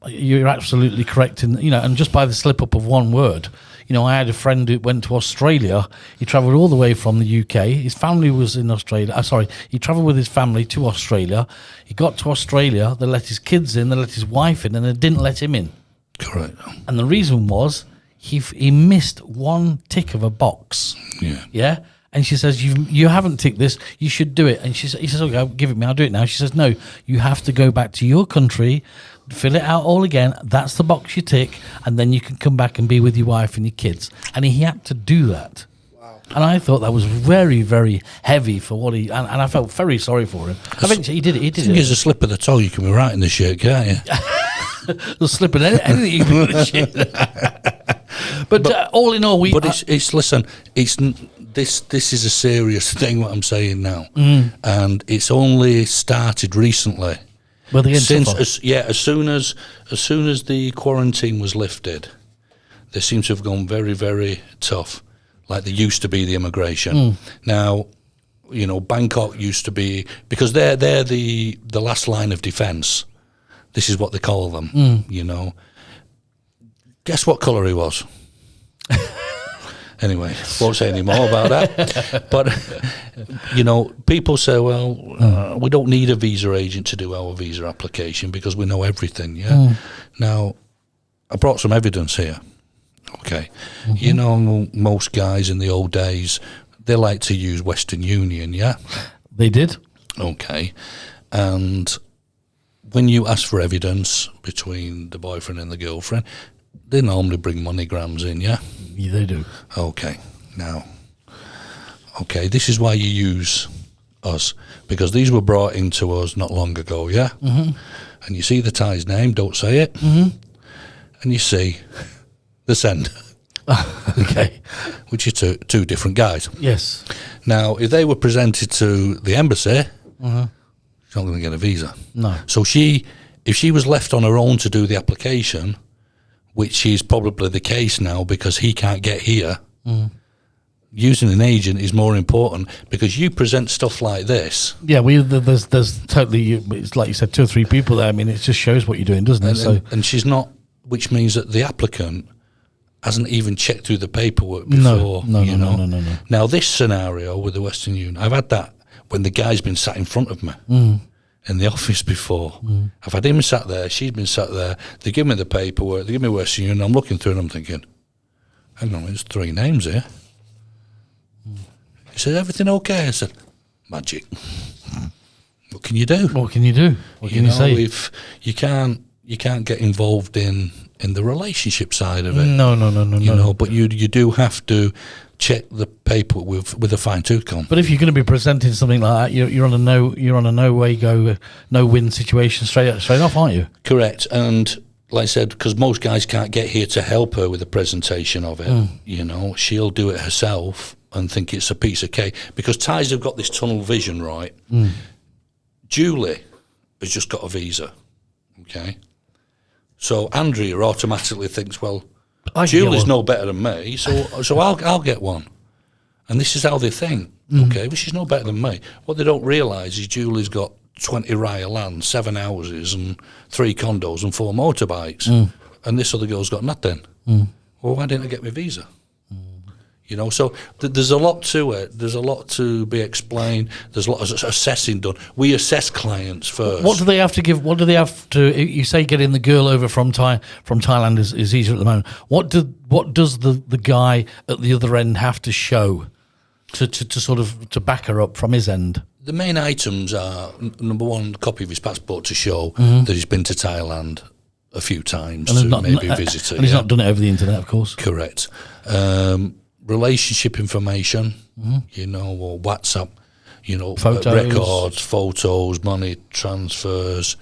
you're absolutely correct in, and just by the slip up of one word. I had a friend who went to Australia. He travelled all the way from the UK. His family was in Australia. He travelled with his family to Australia. He got to Australia. They let his kids in. They let his wife in, and they didn't let him in. Correct. And the reason was he missed one tick of a box. Yeah. And she says, you haven't ticked this. You should do it. And he says, okay, give it me. I'll do it now. She says, no, you have to go back to your country, fill it out all again. That's the box you tick, and then you can come back and be with your wife and your kids. And he had to do that. Wow. And I thought that was very, very heavy for what he... And I felt very sorry for him. Eventually, he did it. I think it's a slip of the toe. You can be right in the shit, can't you? The slip of anything you can put in the shit. But all in all, listen, this is a serious thing, what I'm saying now. And it's only started recently. Well, as soon as the quarantine was lifted, they seem to have gone very, very tough, like they used to be the immigration. Now, Bangkok used to be, because they're the last line of defence. This is what they call them. Guess what colour he was? Anyway, won't say any more about that. But, people say, well, we don't need a visa agent to do our visa application because we know everything, yeah? Now, I brought some evidence here, Okay. You know, most guys in the old days, they like to use Western Union, yeah? They did. Okay. And when you ask for evidence between the boyfriend and the girlfriend, they normally bring MoneyGrams in, yeah? Yeah, they do. Okay. Now, okay, this is why you use us, because these were brought into us not long ago, yeah? Mm-hmm. And you see the Thai's name, don't say it. Mm-hmm. And you see the sender. Okay. Which is two different guys. Yes. Now, if they were presented to the embassy, she's not going to get a visa. No. So if she was left on her own to do the application, which is probably the case now because he can't get here, using an agent is more important, because you present stuff like this. Yeah, there's totally, it's like you said, 2 or 3 people there. I mean, it just shows what you're doing, doesn't it? And she's not, which means that the applicant hasn't even checked through the paperwork before. No. Now, this scenario with the Western Union, I've had that when the guy's been sat in front of me in the office before. I've had him sat there, she's been sat there, they give me the paperwork, they give me Western Union, I'm looking through and I'm thinking, hang on, there's 3 names here. He said, everything okay? I said, magic. What can you do? What can you do? What can you say? If you can't get involved in the relationship side of it. No. You know, but you do have to check the paper with a fine tooth comb. But if you're going to be presenting something like that, you're on a no win situation straight off, aren't you? Correct. And like I said, because most guys can't get here to help her with the presentation of it, you know, she'll do it herself and think it's a piece of cake, because Thais have got this tunnel vision, right? Julie has just got a visa, okay? So Andrea automatically thinks, well, Julie's no better than me, so I'll get one. And this is how they think, okay? Well, she's no better than me. What they don't realise is Julie's got 20 rye of land, 7 houses, and 3 condos and 4 motorbikes, and this other girl's got nothing. Well, why didn't I get my visa? You know, so there's a lot to it. There's a lot to be explained. There's a lot of assessing done. We assess clients first. What do they have to give? What do they have to? You say getting the girl over from Thailand is easier at the moment. What does the guy at the other end have to show to sort of to back her up from his end? The main items are, number one, a copy of his passport to show that he's been to Thailand a few times to maybe visit it. And he's not done it over the internet, of course. Correct. Relationship information, you know, or WhatsApp, you know, records, photos, money transfers,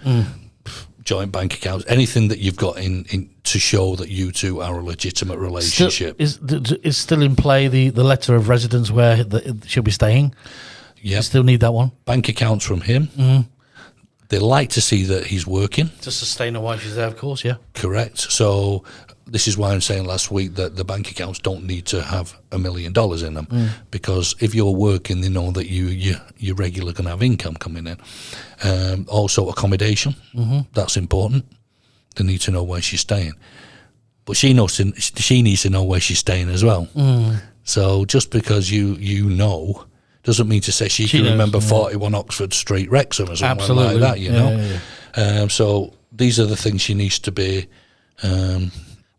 joint bank accounts, anything that you've got in to show that you two are a legitimate relationship. Is still in play the letter of residence where she'll be staying? Yeah. You still need that one? Bank accounts from him. They like to see that he's working. To sustain her while she's there, of course, yeah. Correct. So this is why I'm saying last week that the bank accounts don't need to have $1 million in them, because if you're working, they know that you're regularly going to have income coming in. Also accommodation, that's important. They need to know where she's staying, but she needs to know where she's staying as well. So just because you know doesn't mean to say she can remember 41 Oxford Street, Wrexham, or something like that. You know. Yeah. So these are the things she needs to be.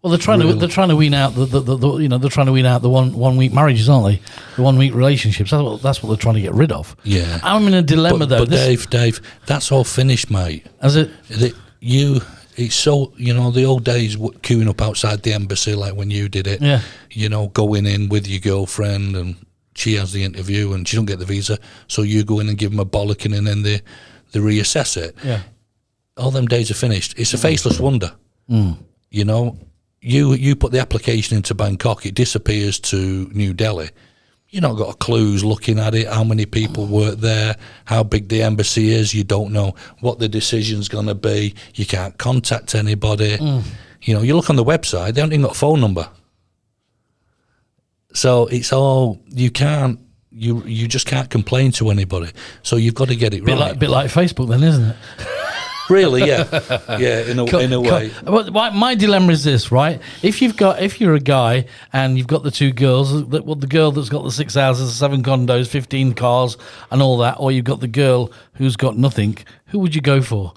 Well, they're trying to wean out they're trying to wean out the 1 week marriages, aren't they? The 1 week relationships. That's what they're trying to get rid of. Yeah. I'm in a dilemma though. But Dave, that's all finished, mate. Has it? It's so, you know, the old days queuing up outside the embassy, like when you did it. Yeah. You know, going in with your girlfriend and she has the interview and she don't get the visa, so you go in and give them a bollocking and then they reassess it. Yeah. All them days are finished. It's a faceless wonder. You know, you put the application into Bangkok, it disappears to New Delhi. You've not got a clue who's looking at it, how many people work there, how big the embassy is. You don't know what the decision's going to be. You can't contact anybody. You know, you look on the website, they haven't even got a phone number. So it's all, you just can't complain to anybody. So you've got to get it right. A bit like Facebook then, isn't it? Really, yeah. Yeah, in a way. My dilemma is this, right? If you're a guy and you've got the 2 girls, the girl that's got the 6 houses, 7 condos, 15 cars and all that, or you've got the girl who's got nothing, who would you go for?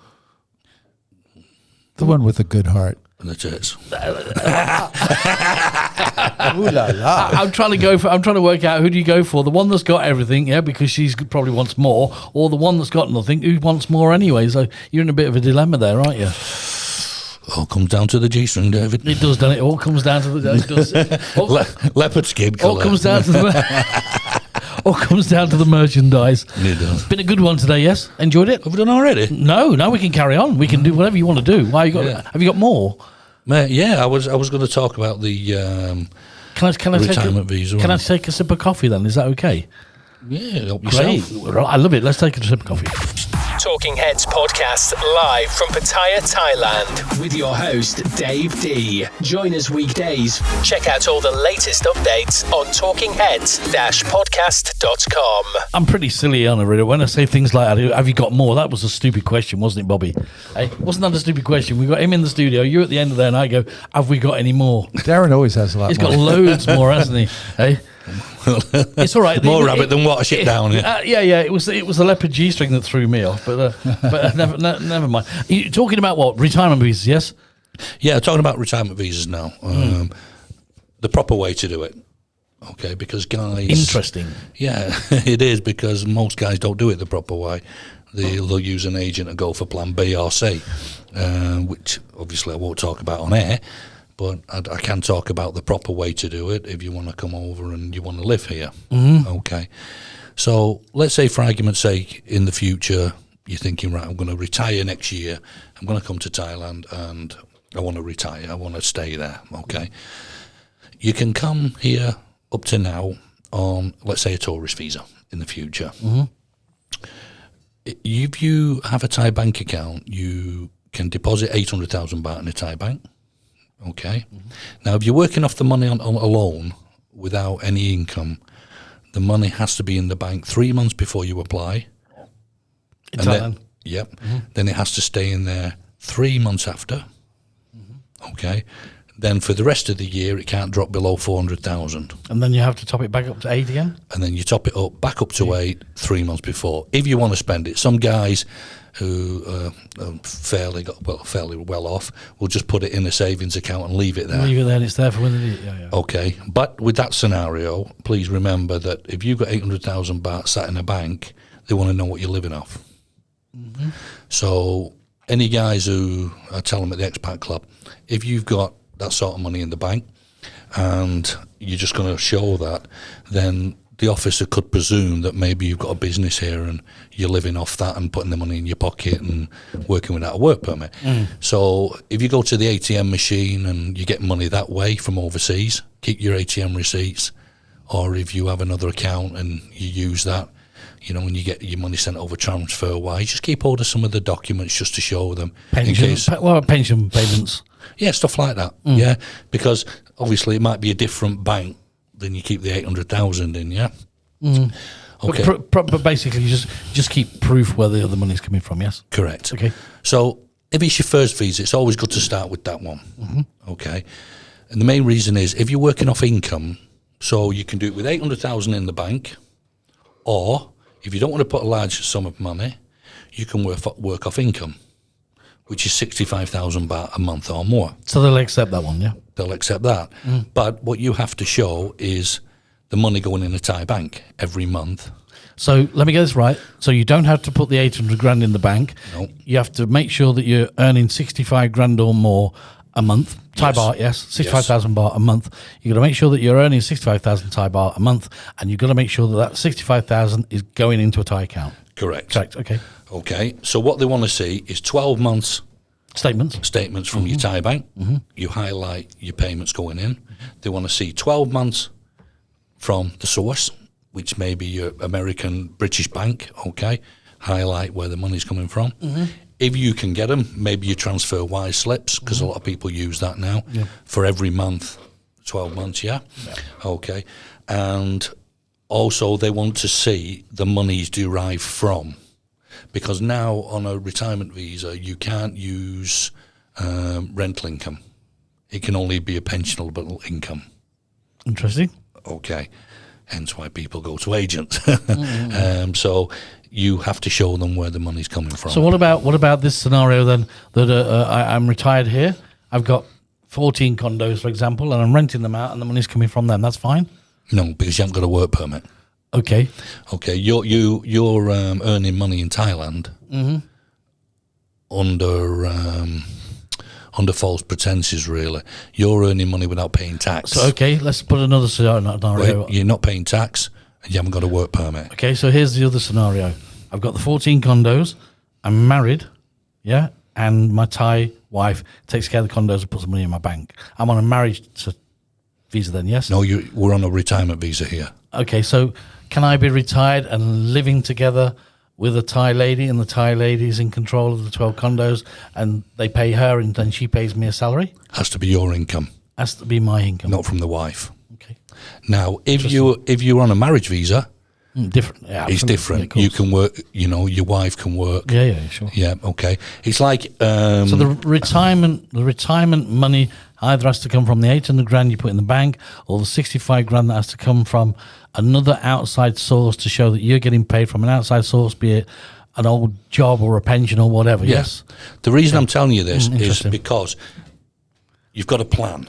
The one with a good heart. And the tits. Ooh la la. I'm trying to work out, who do you go for? The one that's got everything, yeah, because she's probably wants more, or the one that's got nothing, who wants more anyway? So you're in a bit of a dilemma there, aren't you? All comes down to the G-string, David. It does, doesn't it? All comes down to the. It does. Leopard skin All colour. comes down to the. All comes down to the merchandise. It does. Been a good one today, yes? Enjoyed it? Have we done already? No, now we can carry on. We can do whatever you want to do. Why you got? Yeah. Have you got more? Mate, yeah, I was going to talk about the Can I retirement visa. Can I take a sip of coffee then? Is that okay? Yeah, help Great. yourself. I love it. Let's take a sip of coffee. Talking Heads podcast live from Pattaya, Thailand, with your host Dave D. Join us weekdays. Check out all the latest updates on talkingheads-podcast.com. I'm pretty silly on it, really. When I say things like, have you got more? That was a stupid question, wasn't it, Bobby? Hey, wasn't that a stupid question? We got him in the studio. You're at the end of there, and I go, have we got any more? Darren always has a lot He's more. got loads more, hasn't he? Hey, it's all right. More rabbit than water shit down. Yeah, It was the leopard G-string that threw me off, but never mind. You're talking about what? Retirement visas, yes? Yeah, talking about retirement visas now. The proper way to do it. Okay, because guys... Interesting. Yeah, it is, because most guys don't do it the proper way. They'll use an agent and go for plan B or C, which obviously I won't talk about on air, but I can talk about the proper way to do it if you want to come over and you want to live here. Okay. So let's say, for argument's sake, in the future, you're thinking, right, I'm going to retire next year. I'm going to come to Thailand and I want to retire. I want to stay there. Okay. You can come here up to now on, let's say, a tourist visa in the future. If you have a Thai bank account, you can deposit 800,000 baht in a Thai bank. Okay. Now, if you're working off the money on a loan without any income, the money has to be in the bank 3 months before you apply. In And Thailand. Then it has to stay in there 3 months after. Okay. Then for the rest of the year, it can't drop below 400,000. And then you have to top it back up to 8 again? And then you top it up back up to 8 3 months before, if you want to spend it. Some guys who are fairly well off will just put it in a savings account and leave it there. Leave it there and it's there for when they need it. Yeah. Okay, but with that scenario, please remember that if you've got 800,000 baht sat in a bank, they want to know what you're living off. So any guys who, I tell them at the Expat Club, if you've got that sort of money in the bank and you're just going to show that, then the officer could presume that maybe you've got a business here and you're living off that and putting the money in your pocket and working without a work permit. So if you go to the ATM machine and you get money that way from overseas, keep your ATM receipts. Or if you have another account and you use that, you know, when you get your money sent over transfer wise, just keep hold of some of the documents just to show them. Pension payments. Yeah, stuff like that. Yeah, because obviously it might be a different bank than you keep the 800,000 in. Yeah. Okay. But basically, you just keep proof where the other money's coming from. Yes. Correct. Okay. So if it's your first visa, it's always good to start with that one. Okay. And the main reason is if you're working off income, so you can do it with 800,000 in the bank, or if you don't want to put a large sum of money, you can work off income, which is 65,000 baht a month or more. So they'll accept that one, yeah? They'll accept that. But what you have to show is the money going in a Thai bank every month. So let me get this right. So you don't have to put the 800 grand in the bank. No. You have to make sure that you're earning 65 grand or more a month. Thai Yes. baht, yes. 65,000 baht a month. You've got to make sure that you're earning 65,000 Thai baht a month, and you've got to make sure that 65,000 is going into a Thai account. Correct. Correct, okay. Okay. So what they want to see is 12 months Statements. statements from your Thai bank. You highlight your payments going in. They want to see 12 months from the source, which may be your American, British bank, okay? Highlight where the money's coming from. If you can get them, maybe you transfer wise slips, because a lot of people use that now for every month, 12 months, yeah? Okay. And also they want to see the money's derived from, because now on a retirement visa, you can't use rental income. It can only be a pensionable income. Interesting. Okay, hence why people go to agents. So you have to show them where the money's coming from. So what about this scenario then, that I'm retired here, I've got 14 condos, for example, and I'm renting them out, and the money's coming from them. That's fine. No, because you haven't got a work permit. Okay. Okay, you're earning money in Thailand under false pretenses. Really, you're earning money without paying tax. So okay, let's put another scenario. Right? You're not paying tax, and you haven't got a work permit. Okay, so here's the other scenario. I've got the 14 condos. I'm married, yeah, and my Thai wife takes care of the condos and puts the money in my bank. I'm on a marriage visa then, yes? No, we're on a retirement visa here. Okay, so can I be retired and living together with a Thai lady, and the Thai lady is in control of the 12 condos, and they pay her and then she pays me a salary? Has to be your income. Has to be my income. Not from the wife. Okay. Now, if you're on a marriage visa, different. Yeah, it's different. You can work. Your wife can work. Yeah, sure. Yeah, okay. It's like so the retirement money either has to come from the 800 grand you put in the bank, or the 65 grand that has to come from another outside source to show that you're getting paid from an outside source, be it an old job or a pension or whatever. Yes. The reason I'm telling you this is because you've got a plan.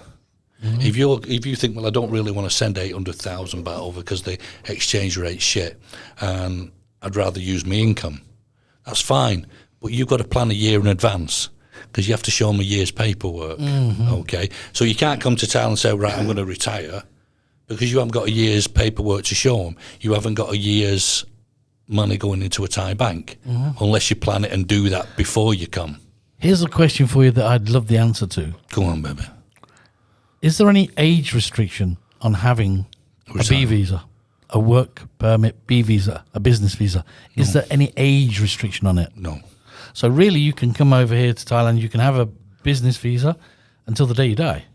If you think, well, I don't really want to send 800,000 baht over because the exchange rate's shit, and I'd rather use my income, that's fine. But you've got to plan a year in advance, because you have to show them a year's paperwork. Okay, so you can't come to town and say, right, I'm going to retire, because you haven't got a year's paperwork to show them. You haven't got a year's money going into a Thai bank, unless you plan it and do that before you come. Here's a question for you that I'd love the answer to. Go on, baby. Is there any age restriction on having a B visa, a work permit B visa, a business visa? Is there any age restriction on it? No. So really, you can come over here to Thailand, you can have a business visa until the day you die.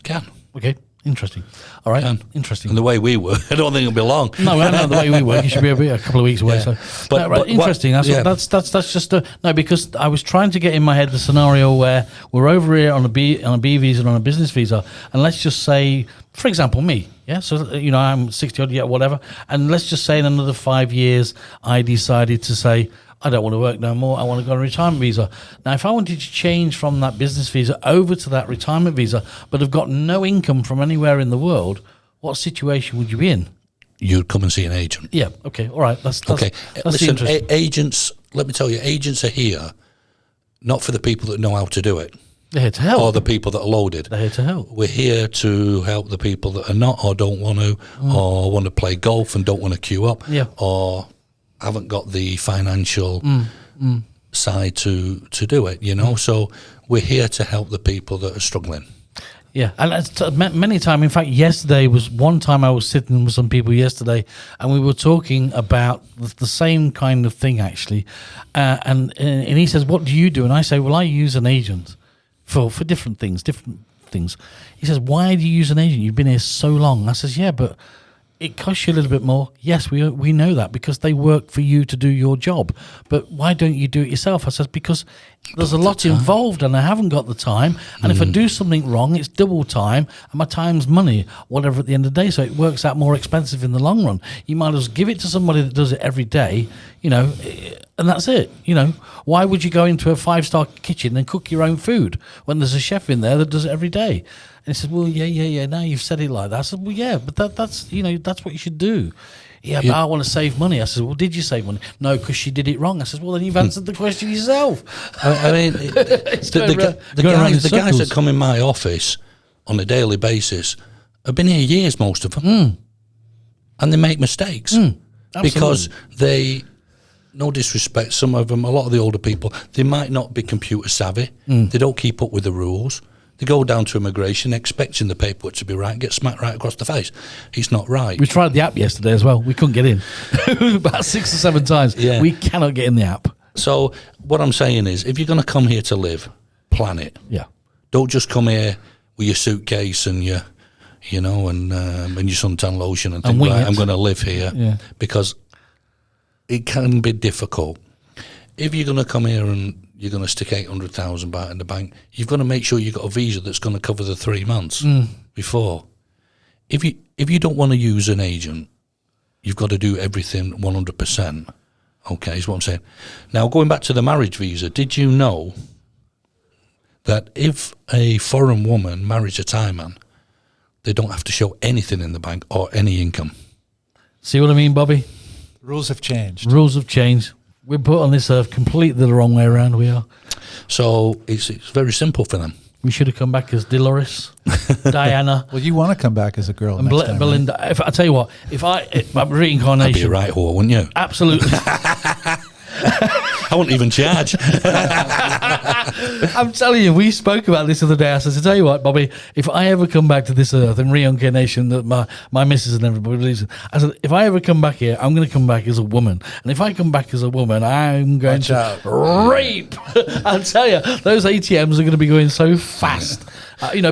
Can. Okay, interesting. All right, interesting. And the way we work, I don't think it'll be long. No, I know the way we work. You should be a couple of weeks away. Yeah. So, But interesting. That's just no, because I was trying to get in my head the scenario where we're over here on a B visa and on a business visa, and let's just say, for example, me. Yeah, so I'm 60 odd, whatever, and let's just say in another 5 years, I decided to say, I don't want to work no more. I want to go on a retirement visa. Now, if I wanted to change from that business visa over to that retirement visa, but have got no income from anywhere in the world, what situation would you be in? You'd come and see an agent. Yeah. Okay. All right. That's okay. Listen, interesting. Agents. Let me tell you, agents are here not for the people that know how to do it. They're here to help. Or the people that are loaded. They're here to help. We're here to help the people that are not, or don't want to, or want to play golf and don't want to queue up, or haven't got the financial side to do it, So we're here to help the people that are struggling. Yeah, and many times, in fact, yesterday was one time I was sitting with some people yesterday, and we were talking about the same kind of thing, actually. And he says, what do you do? And I say, well, I use an agent for different things. He says, why do you use an agent? You've been here so long. I says, yeah, but it costs you a little bit more. Yes, we know that, because they work for you to do your job. But why don't you do it yourself? I says, because there's a lot involved and I haven't got the time. And if I do something wrong, it's double time, and my time's money, whatever, at the end of the day. So it works out more expensive in the long run. You might as well give it to somebody that does it every day, and that's it. Why would you go into a 5-star kitchen and cook your own food when there's a chef in there that does it every day? And he said, well, yeah, now you've said it like that. I said, well, yeah, but that's what you should do. Yeah, but I want to save money. I said, well, did you save money? No, because she did it wrong. I said, well, then you've answered the question yourself. I mean, the guys that come in my office on a daily basis have been here years, most of them. And they make mistakes because they, no disrespect, some of them, a lot of the older people, they might not be computer savvy. They don't keep up with the rules. They go down to immigration expecting the paperwork to be right and get smacked right across the face. It's not right. We tried the app yesterday as well. We couldn't get in. About 6 or 7 times. Yeah. We cannot get in the app. So what I'm saying is, if you're going to come here to live, plan it. Yeah. Don't just come here with your suitcase and your, and your suntan lotion and think, right, I'm going to live here, because it can be difficult. If you're going to come here and you're going to stick 800,000 baht in the bank, you've got to make sure you've got a visa that's going to cover the 3 months before. If you don't want to use an agent, you've got to do everything 100%. Okay, is what I'm saying. Now, going back to the marriage visa, did you know that if a foreign woman marries a Thai man, they don't have to show anything in the bank or any income. See what I mean, Bobby? Rules have changed. Rules have changed. We're put on this earth completely the wrong way around. We are. So it's very simple for them. We should have come back as Dolores, Diana, Well, you want to come back as a girl and next time, right? Belinda. If I tell you what, if I'm That'd be reincarnation, a right whore, wouldn't you? absolutely. I wouldn't even charge. I'm telling you, we spoke about this the other day. I said, to tell you what, Bobby, if I ever come back to this earth in reincarnation, that my missus and everybody, I said, if I ever come back here, I'm going to come back as a woman. And if I come back as a woman, I'm going Watch to out. rape. I'll tell you, those ATMs are going to be going so fast.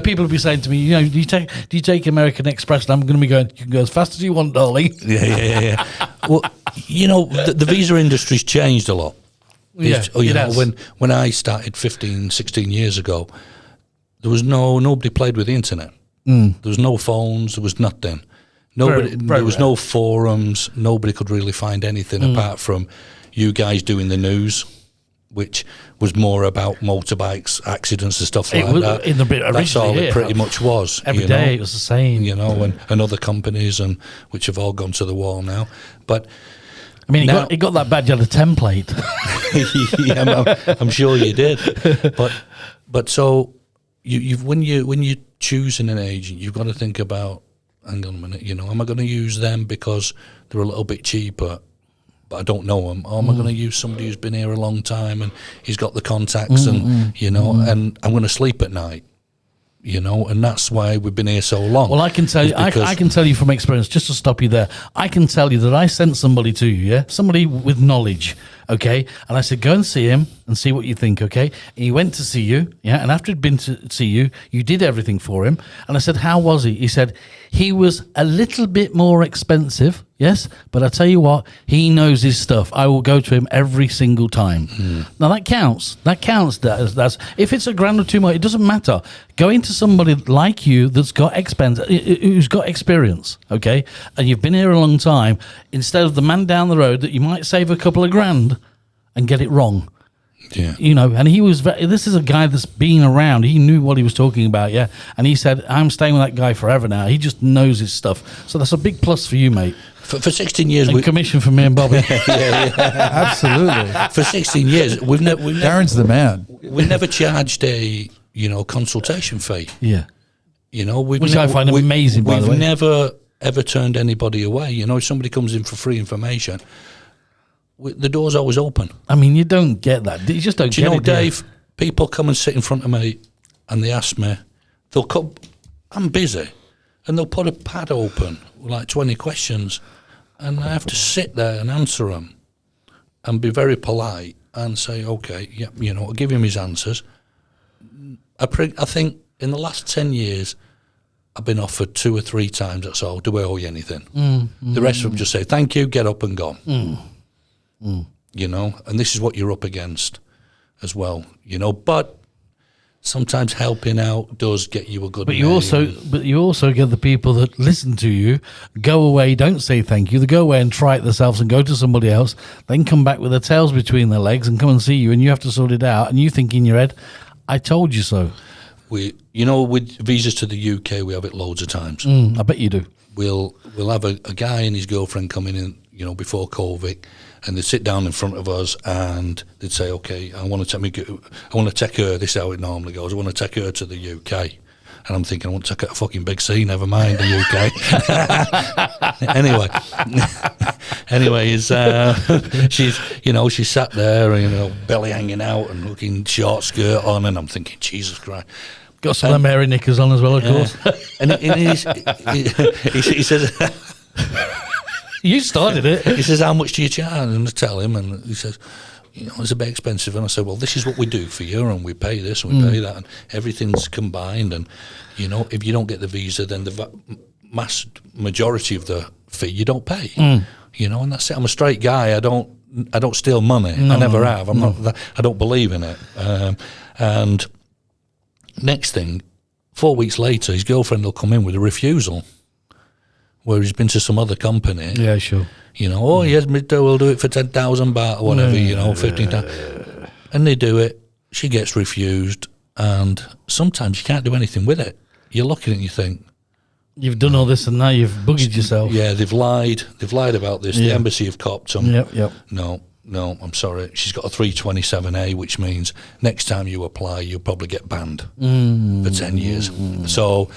People will be saying to me, do you take American Express? And I'm going to be going, you can go as fast as you want, darling. Yeah. Well, the visa industry's changed a lot. Yeah, it has. When I started 15, 16 years ago, there was nobody played with the internet. There was no phones. There was nothing. There was no forums. Nobody could really find anything apart from you guys doing the news, which was more about motorbikes, accidents and stuff like that. That's all it pretty much was. Every day it was the same. And other companies, and which have all gone to the wall now. But I mean, he got that badge on a template. yeah, I'm sure you did. But so when you're choosing an agent, you've got to think about, hang on a minute, am I going to use them because they're a little bit cheaper, but I don't know them, or am I going to use somebody who's been here a long time and he's got the contacts and and I'm going to sleep at night. And that's why we've been here so long. Well, I can tell you, I can tell you from experience, just to stop you there, I can tell you that I sent somebody to you, somebody with knowledge, okay? And I said, go and see him and see what you think, okay? And he went to see you, and after he'd been to see you, you did everything for him. And I said, how was he? He said, he was a little bit more expensive, yes, but I tell you what, he knows his stuff. I will go to him every single time. Now that counts. That's if it's $1,000 or $2 more, it doesn't matter. Going to somebody like you that's got who's got experience, okay, and you've been here a long time, instead of the man down the road that you might save a couple of grand and get it wrong. Yeah. And he was. This is a guy that's been around. He knew what he was talking about, And he said, "I'm staying with that guy forever now. He just knows his stuff." So that's a big plus for you, mate. For 16 years, and commission from me and Bobby. Absolutely. For 16 years, we've never. Darren's the man. We never charged a consultation fee. Yeah. Which I find amazing. By the way, we've never ever turned anybody away. If somebody comes in for free information, the door's always open. I mean, you don't get that. You just don't get it. Dave, people come and sit in front of me and they ask me, they'll come, I'm busy, and they'll put a pad open with like 20 questions, and I have to sit there and answer them and be very polite and say, okay, I'll give him his answers. I think in the last 10 years, I've been offered 2 or 3 times, that's all. Do I owe you anything? The rest of them just say, thank you, get up and go. And this is what you're up against as well, but sometimes helping out does get you a good But you also get the people that listen to you, go away, don't say thank you, they go away and try it themselves and go to somebody else, then come back with their tails between their legs and come and see you, and you have to sort it out, and you think in your head, I told you so. With visas to the UK, we have it loads of times. I bet you do. We'll have a guy and his girlfriend coming in, before COVID, and they'd sit down in front of us and they'd say, okay, I want to take her, this is how it normally goes, I want to take her to the UK. And I'm thinking, I want to take her to fucking Big C, never mind the UK. Anyway, she's sat there, belly hanging out and looking short skirt on, and I'm thinking, Jesus Christ. Got some of them hairy knickers on as well, of course. And he says... You started it. He says, how much do you charge? And I tell him, and he says, it's a bit expensive. And I said, well, this is what we do for you, and we pay this and we pay that, and everything's combined. And, if you don't get the visa, then the mass majority of the fee you don't pay. And that's it. I'm a straight guy. I don't steal money. I never have. I'm not. I don't believe in it. And next thing, 4 weeks later, his girlfriend will come in with a refusal, where he's been to some other company. Yeah, sure. Yes, we'll do it for 10,000 baht or whatever, 15,000. And they do it. She gets refused. and sometimes you can't do anything with it. You're looking at it and you think, You've done all this and now you've buggered yourself. yeah, they've lied about this. The embassy have copped them. Yep. No, I'm sorry. She's got a 327A, which means next time you apply, you'll probably get banned for 10 years. So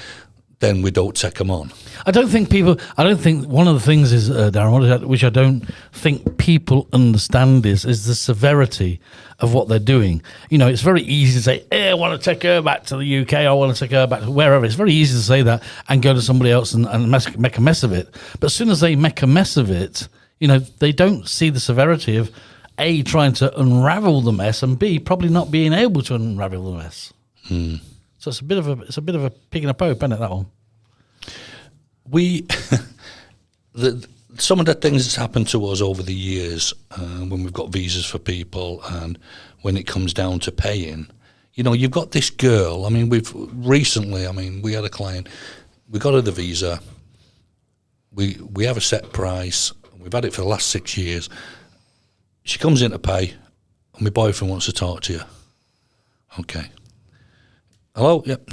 then we don't take them on. I don't think one of the things is, Darren, which I don't think people understand is the severity of what they're doing. You know, it's very easy to say, I want to take her back to the UK, I want to take her back to wherever. It's very easy to say that and go to somebody else and make a mess of it. But as soon as they make a mess of it, you know, they don't see the severity of A, trying to unravel the mess, and B, probably not being able to unravel the mess. So it's a bit of a pig in a poke, isn't it, that one? Some of the things that's happened to us over the years, when we've got visas for people, and when it comes down to paying, you know, you've got this girl. I mean, we had a client. We got her the visa. We have a set price. We've had it for the last 6 years. She comes in to pay, and my boyfriend wants to talk to you. Okay. Hello? Yep.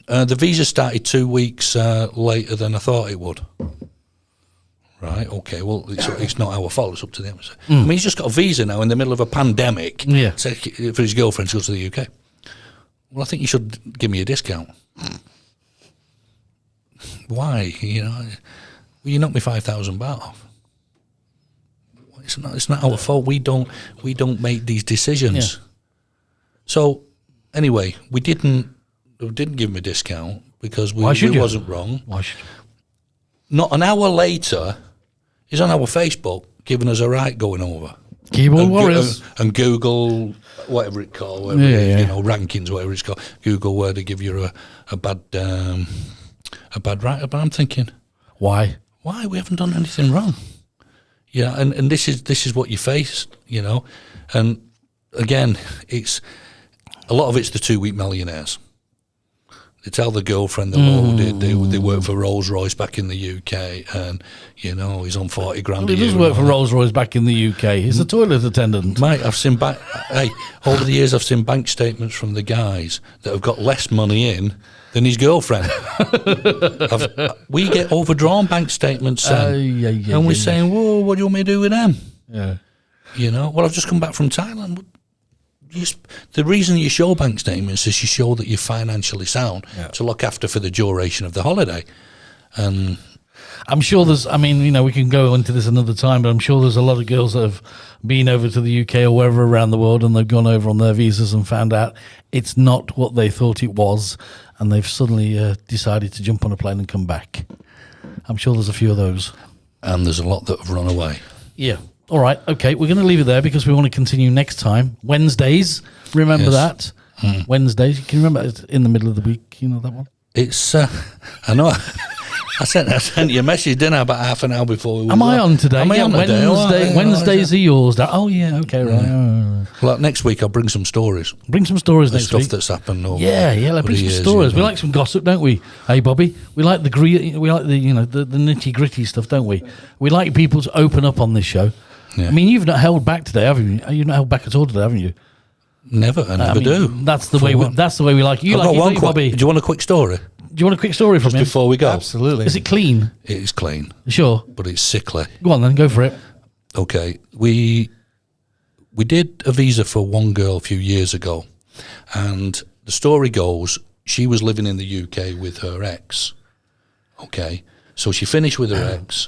The visa started 2 weeks later than I thought it would. Right, okay, well, it's not our fault, it's up to them. I mean, he's just got a visa now in the middle of a pandemic for his girlfriend to go to the UK. Well, I think you should give me a discount. Why? You know, well, you knocked me 5,000 baht off. It's not our fault. We don't make these decisions. Yeah. So, anyway, we didn't give him a discount because we wasn't wrong. Why should you? Not an hour later, he's on our Facebook giving us a right going over. Keyboard warriors. And Google, whatever it's called, you know, rankings, whatever it's called. Google where they give you a bad write-up. But I'm thinking, why? We haven't done anything wrong. Yeah, and this is what you face, you know. And again, it's a lot of it's the 2 week millionaires. They tell the girlfriend they're loaded. They work for Rolls Royce back in the UK, and you know he's on 40 grand. Well, he does work for Rolls Royce back in the UK. He's a toilet attendant. Mate, I've seen over the years I've seen bank statements from the guys that have got less money in than his girlfriend. We get overdrawn bank statements sent, and we're saying, "Whoa, what do you want me to do with them?" Yeah, you know. Well, I've just come back from Thailand. The reason you show bank statements is you show that you're financially sound to look after for the duration of the holiday. And I'm sure we can go into this another time, but I'm sure there's a lot of girls that have been over to the UK or wherever around the world, and they've gone over on their visas and found out it's not what they thought it was, and they've suddenly decided to jump on a plane and come back. I'm sure there's a few of those. And there's a lot that have run away. Yeah. All right, okay, we're going to leave it there because we want to continue next time. Wednesdays, remember that? Wednesdays, can you remember it's in the middle of the week, you know that one? It's, I know, I sent you a message, didn't I, about half an hour before we were I on today? Am I on today? Wednesdays are yours. Oh, yeah, okay, right. Well, next week I'll bring some stories. Bring some stories next stuff week. that's happened over bring some stories. We like some gossip, don't we? Hey, Bobby, we like the nitty gritty stuff, don't we? We like people to open up on this show. Yeah. I mean, you've not held back today, have you? You've not held back at all today, haven't you? Never, I never do. That's the way. That's the way we like you. I've like it, Bobby. Do you want a quick story? Do you want a quick story from him before we go? Absolutely. Is it clean? It is clean. Sure, but it's sickly. Go on then, go for it. Okay, we did a visa for one girl a few years ago, and the story goes she was living in the UK with her ex. Okay, so she finished with her ex,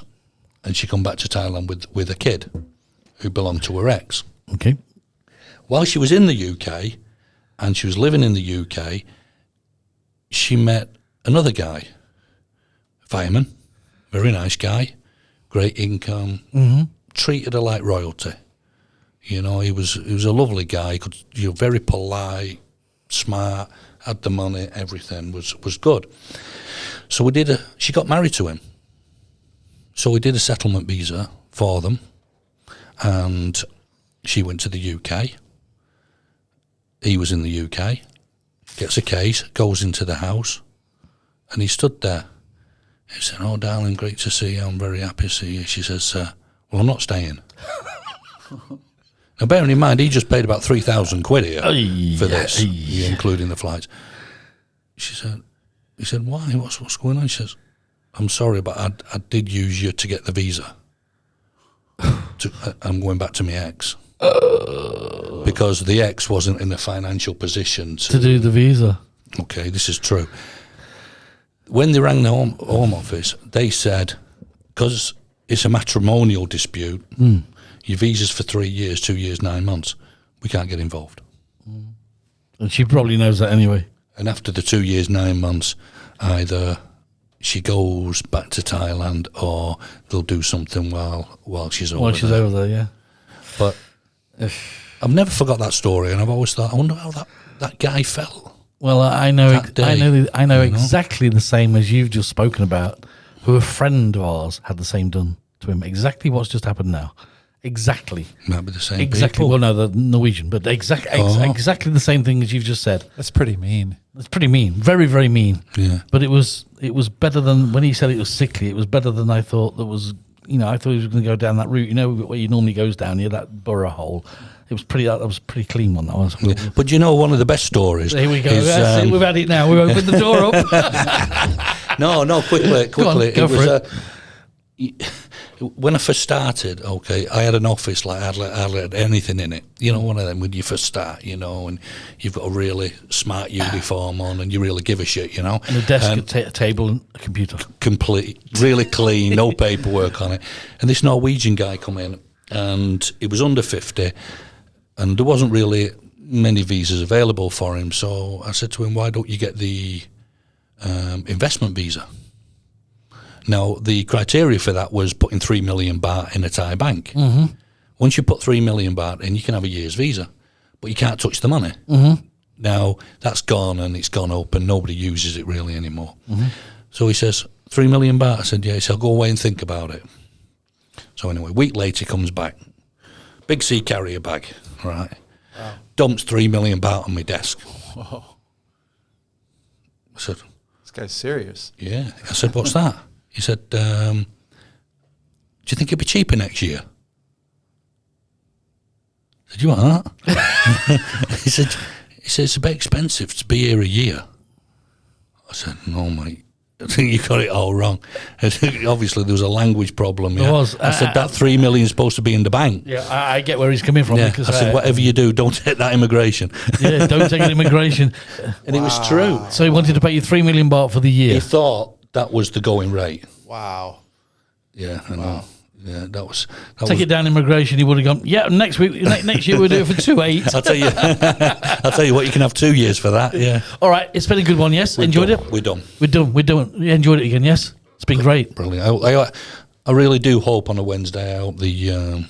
and she come back to Thailand with a kid who belonged to her ex. Okay. While she was in the UK and she was living in the UK, she met another guy, fireman, very nice guy, great income, treated her like royalty. You know, he was a lovely guy, very polite, smart, had the money, everything was good. So she got married to him. So we did a settlement visa for them, and she went to the UK. He was in the UK, gets a case, goes into the house, and he stood there. He said, "Oh, darling, great to see you. I'm very happy to see you." She says, "Well, I'm not staying." Now, bearing in mind, he just paid about 3,000 quid here for this, Aye. including the flights. He said, why? What's going on? She says, I'm sorry, but I did use you to get the visa. I'm going back to my ex. Because the ex wasn't in a financial position To do the visa. Okay, this is true. When they rang the home office, they said, because it's a matrimonial dispute, your visa's for 3 years, 2 years, 9 months. We can't get involved. And she probably knows that anyway. And after the 2 years, 9 months, either she goes back to Thailand or they'll do something while she's over While she's there. over there, yeah. But I've never forgot that story, and I've always thought, I wonder how that guy felt. Well, I know That day, I know exactly the same as you've just spoken about, who a friend of ours had the same done to him. Exactly what's just happened now. Exactly. Might be the same Exactly. people. Well, no, the Norwegian, but exactly the same thing as you've just said. That's pretty mean. It's pretty mean. Very, very mean. Yeah. But it was better than, when he said it was sickly, it was better than I thought that was, I thought he was going to go down that route, where he normally goes down here, that borough hole. It was pretty, that was a pretty clean one, that was. Yeah. But one of the best stories. Here we go. is, That's it. We've had it now. We've opened the door up. No, quickly. Go on, go for it. When I first started, I had an office like I hardly had anything in it. One of them when you first start, and you've got a really smart uniform on and you really give a shit, And a desk, a table, and a computer. Complete, really clean, no paperwork on it. And this Norwegian guy come in, and he was under 50, and there wasn't really many visas available for him. So I said to him, why don't you get the investment visa? Now, the criteria for that was putting 3 million baht in a Thai bank. Mm-hmm. Once you put 3 million baht in, you can have a year's visa, but you can't touch the money. Mm-hmm. Now, that's gone, and it's gone up, and nobody uses it really anymore. Mm-hmm. So he says, 3 million baht? I said, yeah. He said, I'll go away and think about it. So anyway, a week later, he comes back. Big sea carrier bag, right? Wow. Dumps 3 million baht on my desk. Whoa. I said, This guy's serious. yeah. I said, what's that? He said, do you think it'll be cheaper next year? I said, you want that? He said, it's a bit expensive to be here a year. I said, no, mate. I think you got it all wrong. Obviously, there was a language problem. Yeah? There was. I said, that 3 million is supposed to be in the bank. Yeah, I get where he's coming from. Yeah. Because, I said, whatever you do, don't take that immigration. Yeah, don't take an immigration. And it was true. So he wanted to pay you 3 million baht for the year. He thought that was the going rate. Wow. Yeah, I know. Yeah, that was. Take it down immigration. He would have gone. Yeah, next year we'll do it for 2.8. I'll tell you what. You can have 2 years for that. Yeah. All right, it's been a good one. Yes, enjoyed it. We're done. We're done. You enjoyed it again. Yes, it's been great. Brilliant. I really do hope on a Wednesday. I hope the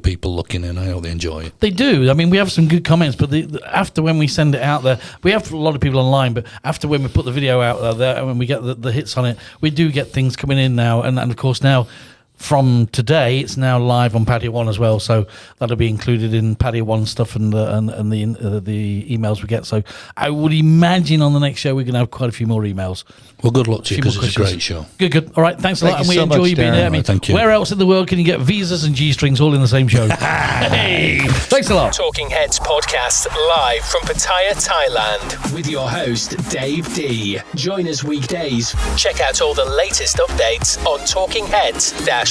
people looking in, I hope they enjoy it. They do. I mean, we have some good comments, but after when we send it out there, we have a lot of people online, but after when we put the video out there and when we get the hits on it, we do get things coming in now. And of course now, from today, it's now live on Patio One as well, so that'll be included in Patio One stuff and the emails we get. So I would imagine on the next show we're going to have quite a few more emails. Well, good luck to you because it's a great show. Good. All right, thanks a lot, and we enjoy you being there. I mean, thank you. Where else in the world can you get visas and G-strings all in the same show? Hey, thanks a lot. Talking Heads podcast live from Pattaya, Thailand, with your host Dave D. Join us weekdays. Check out all the latest updates on talkingheads-podcast.com.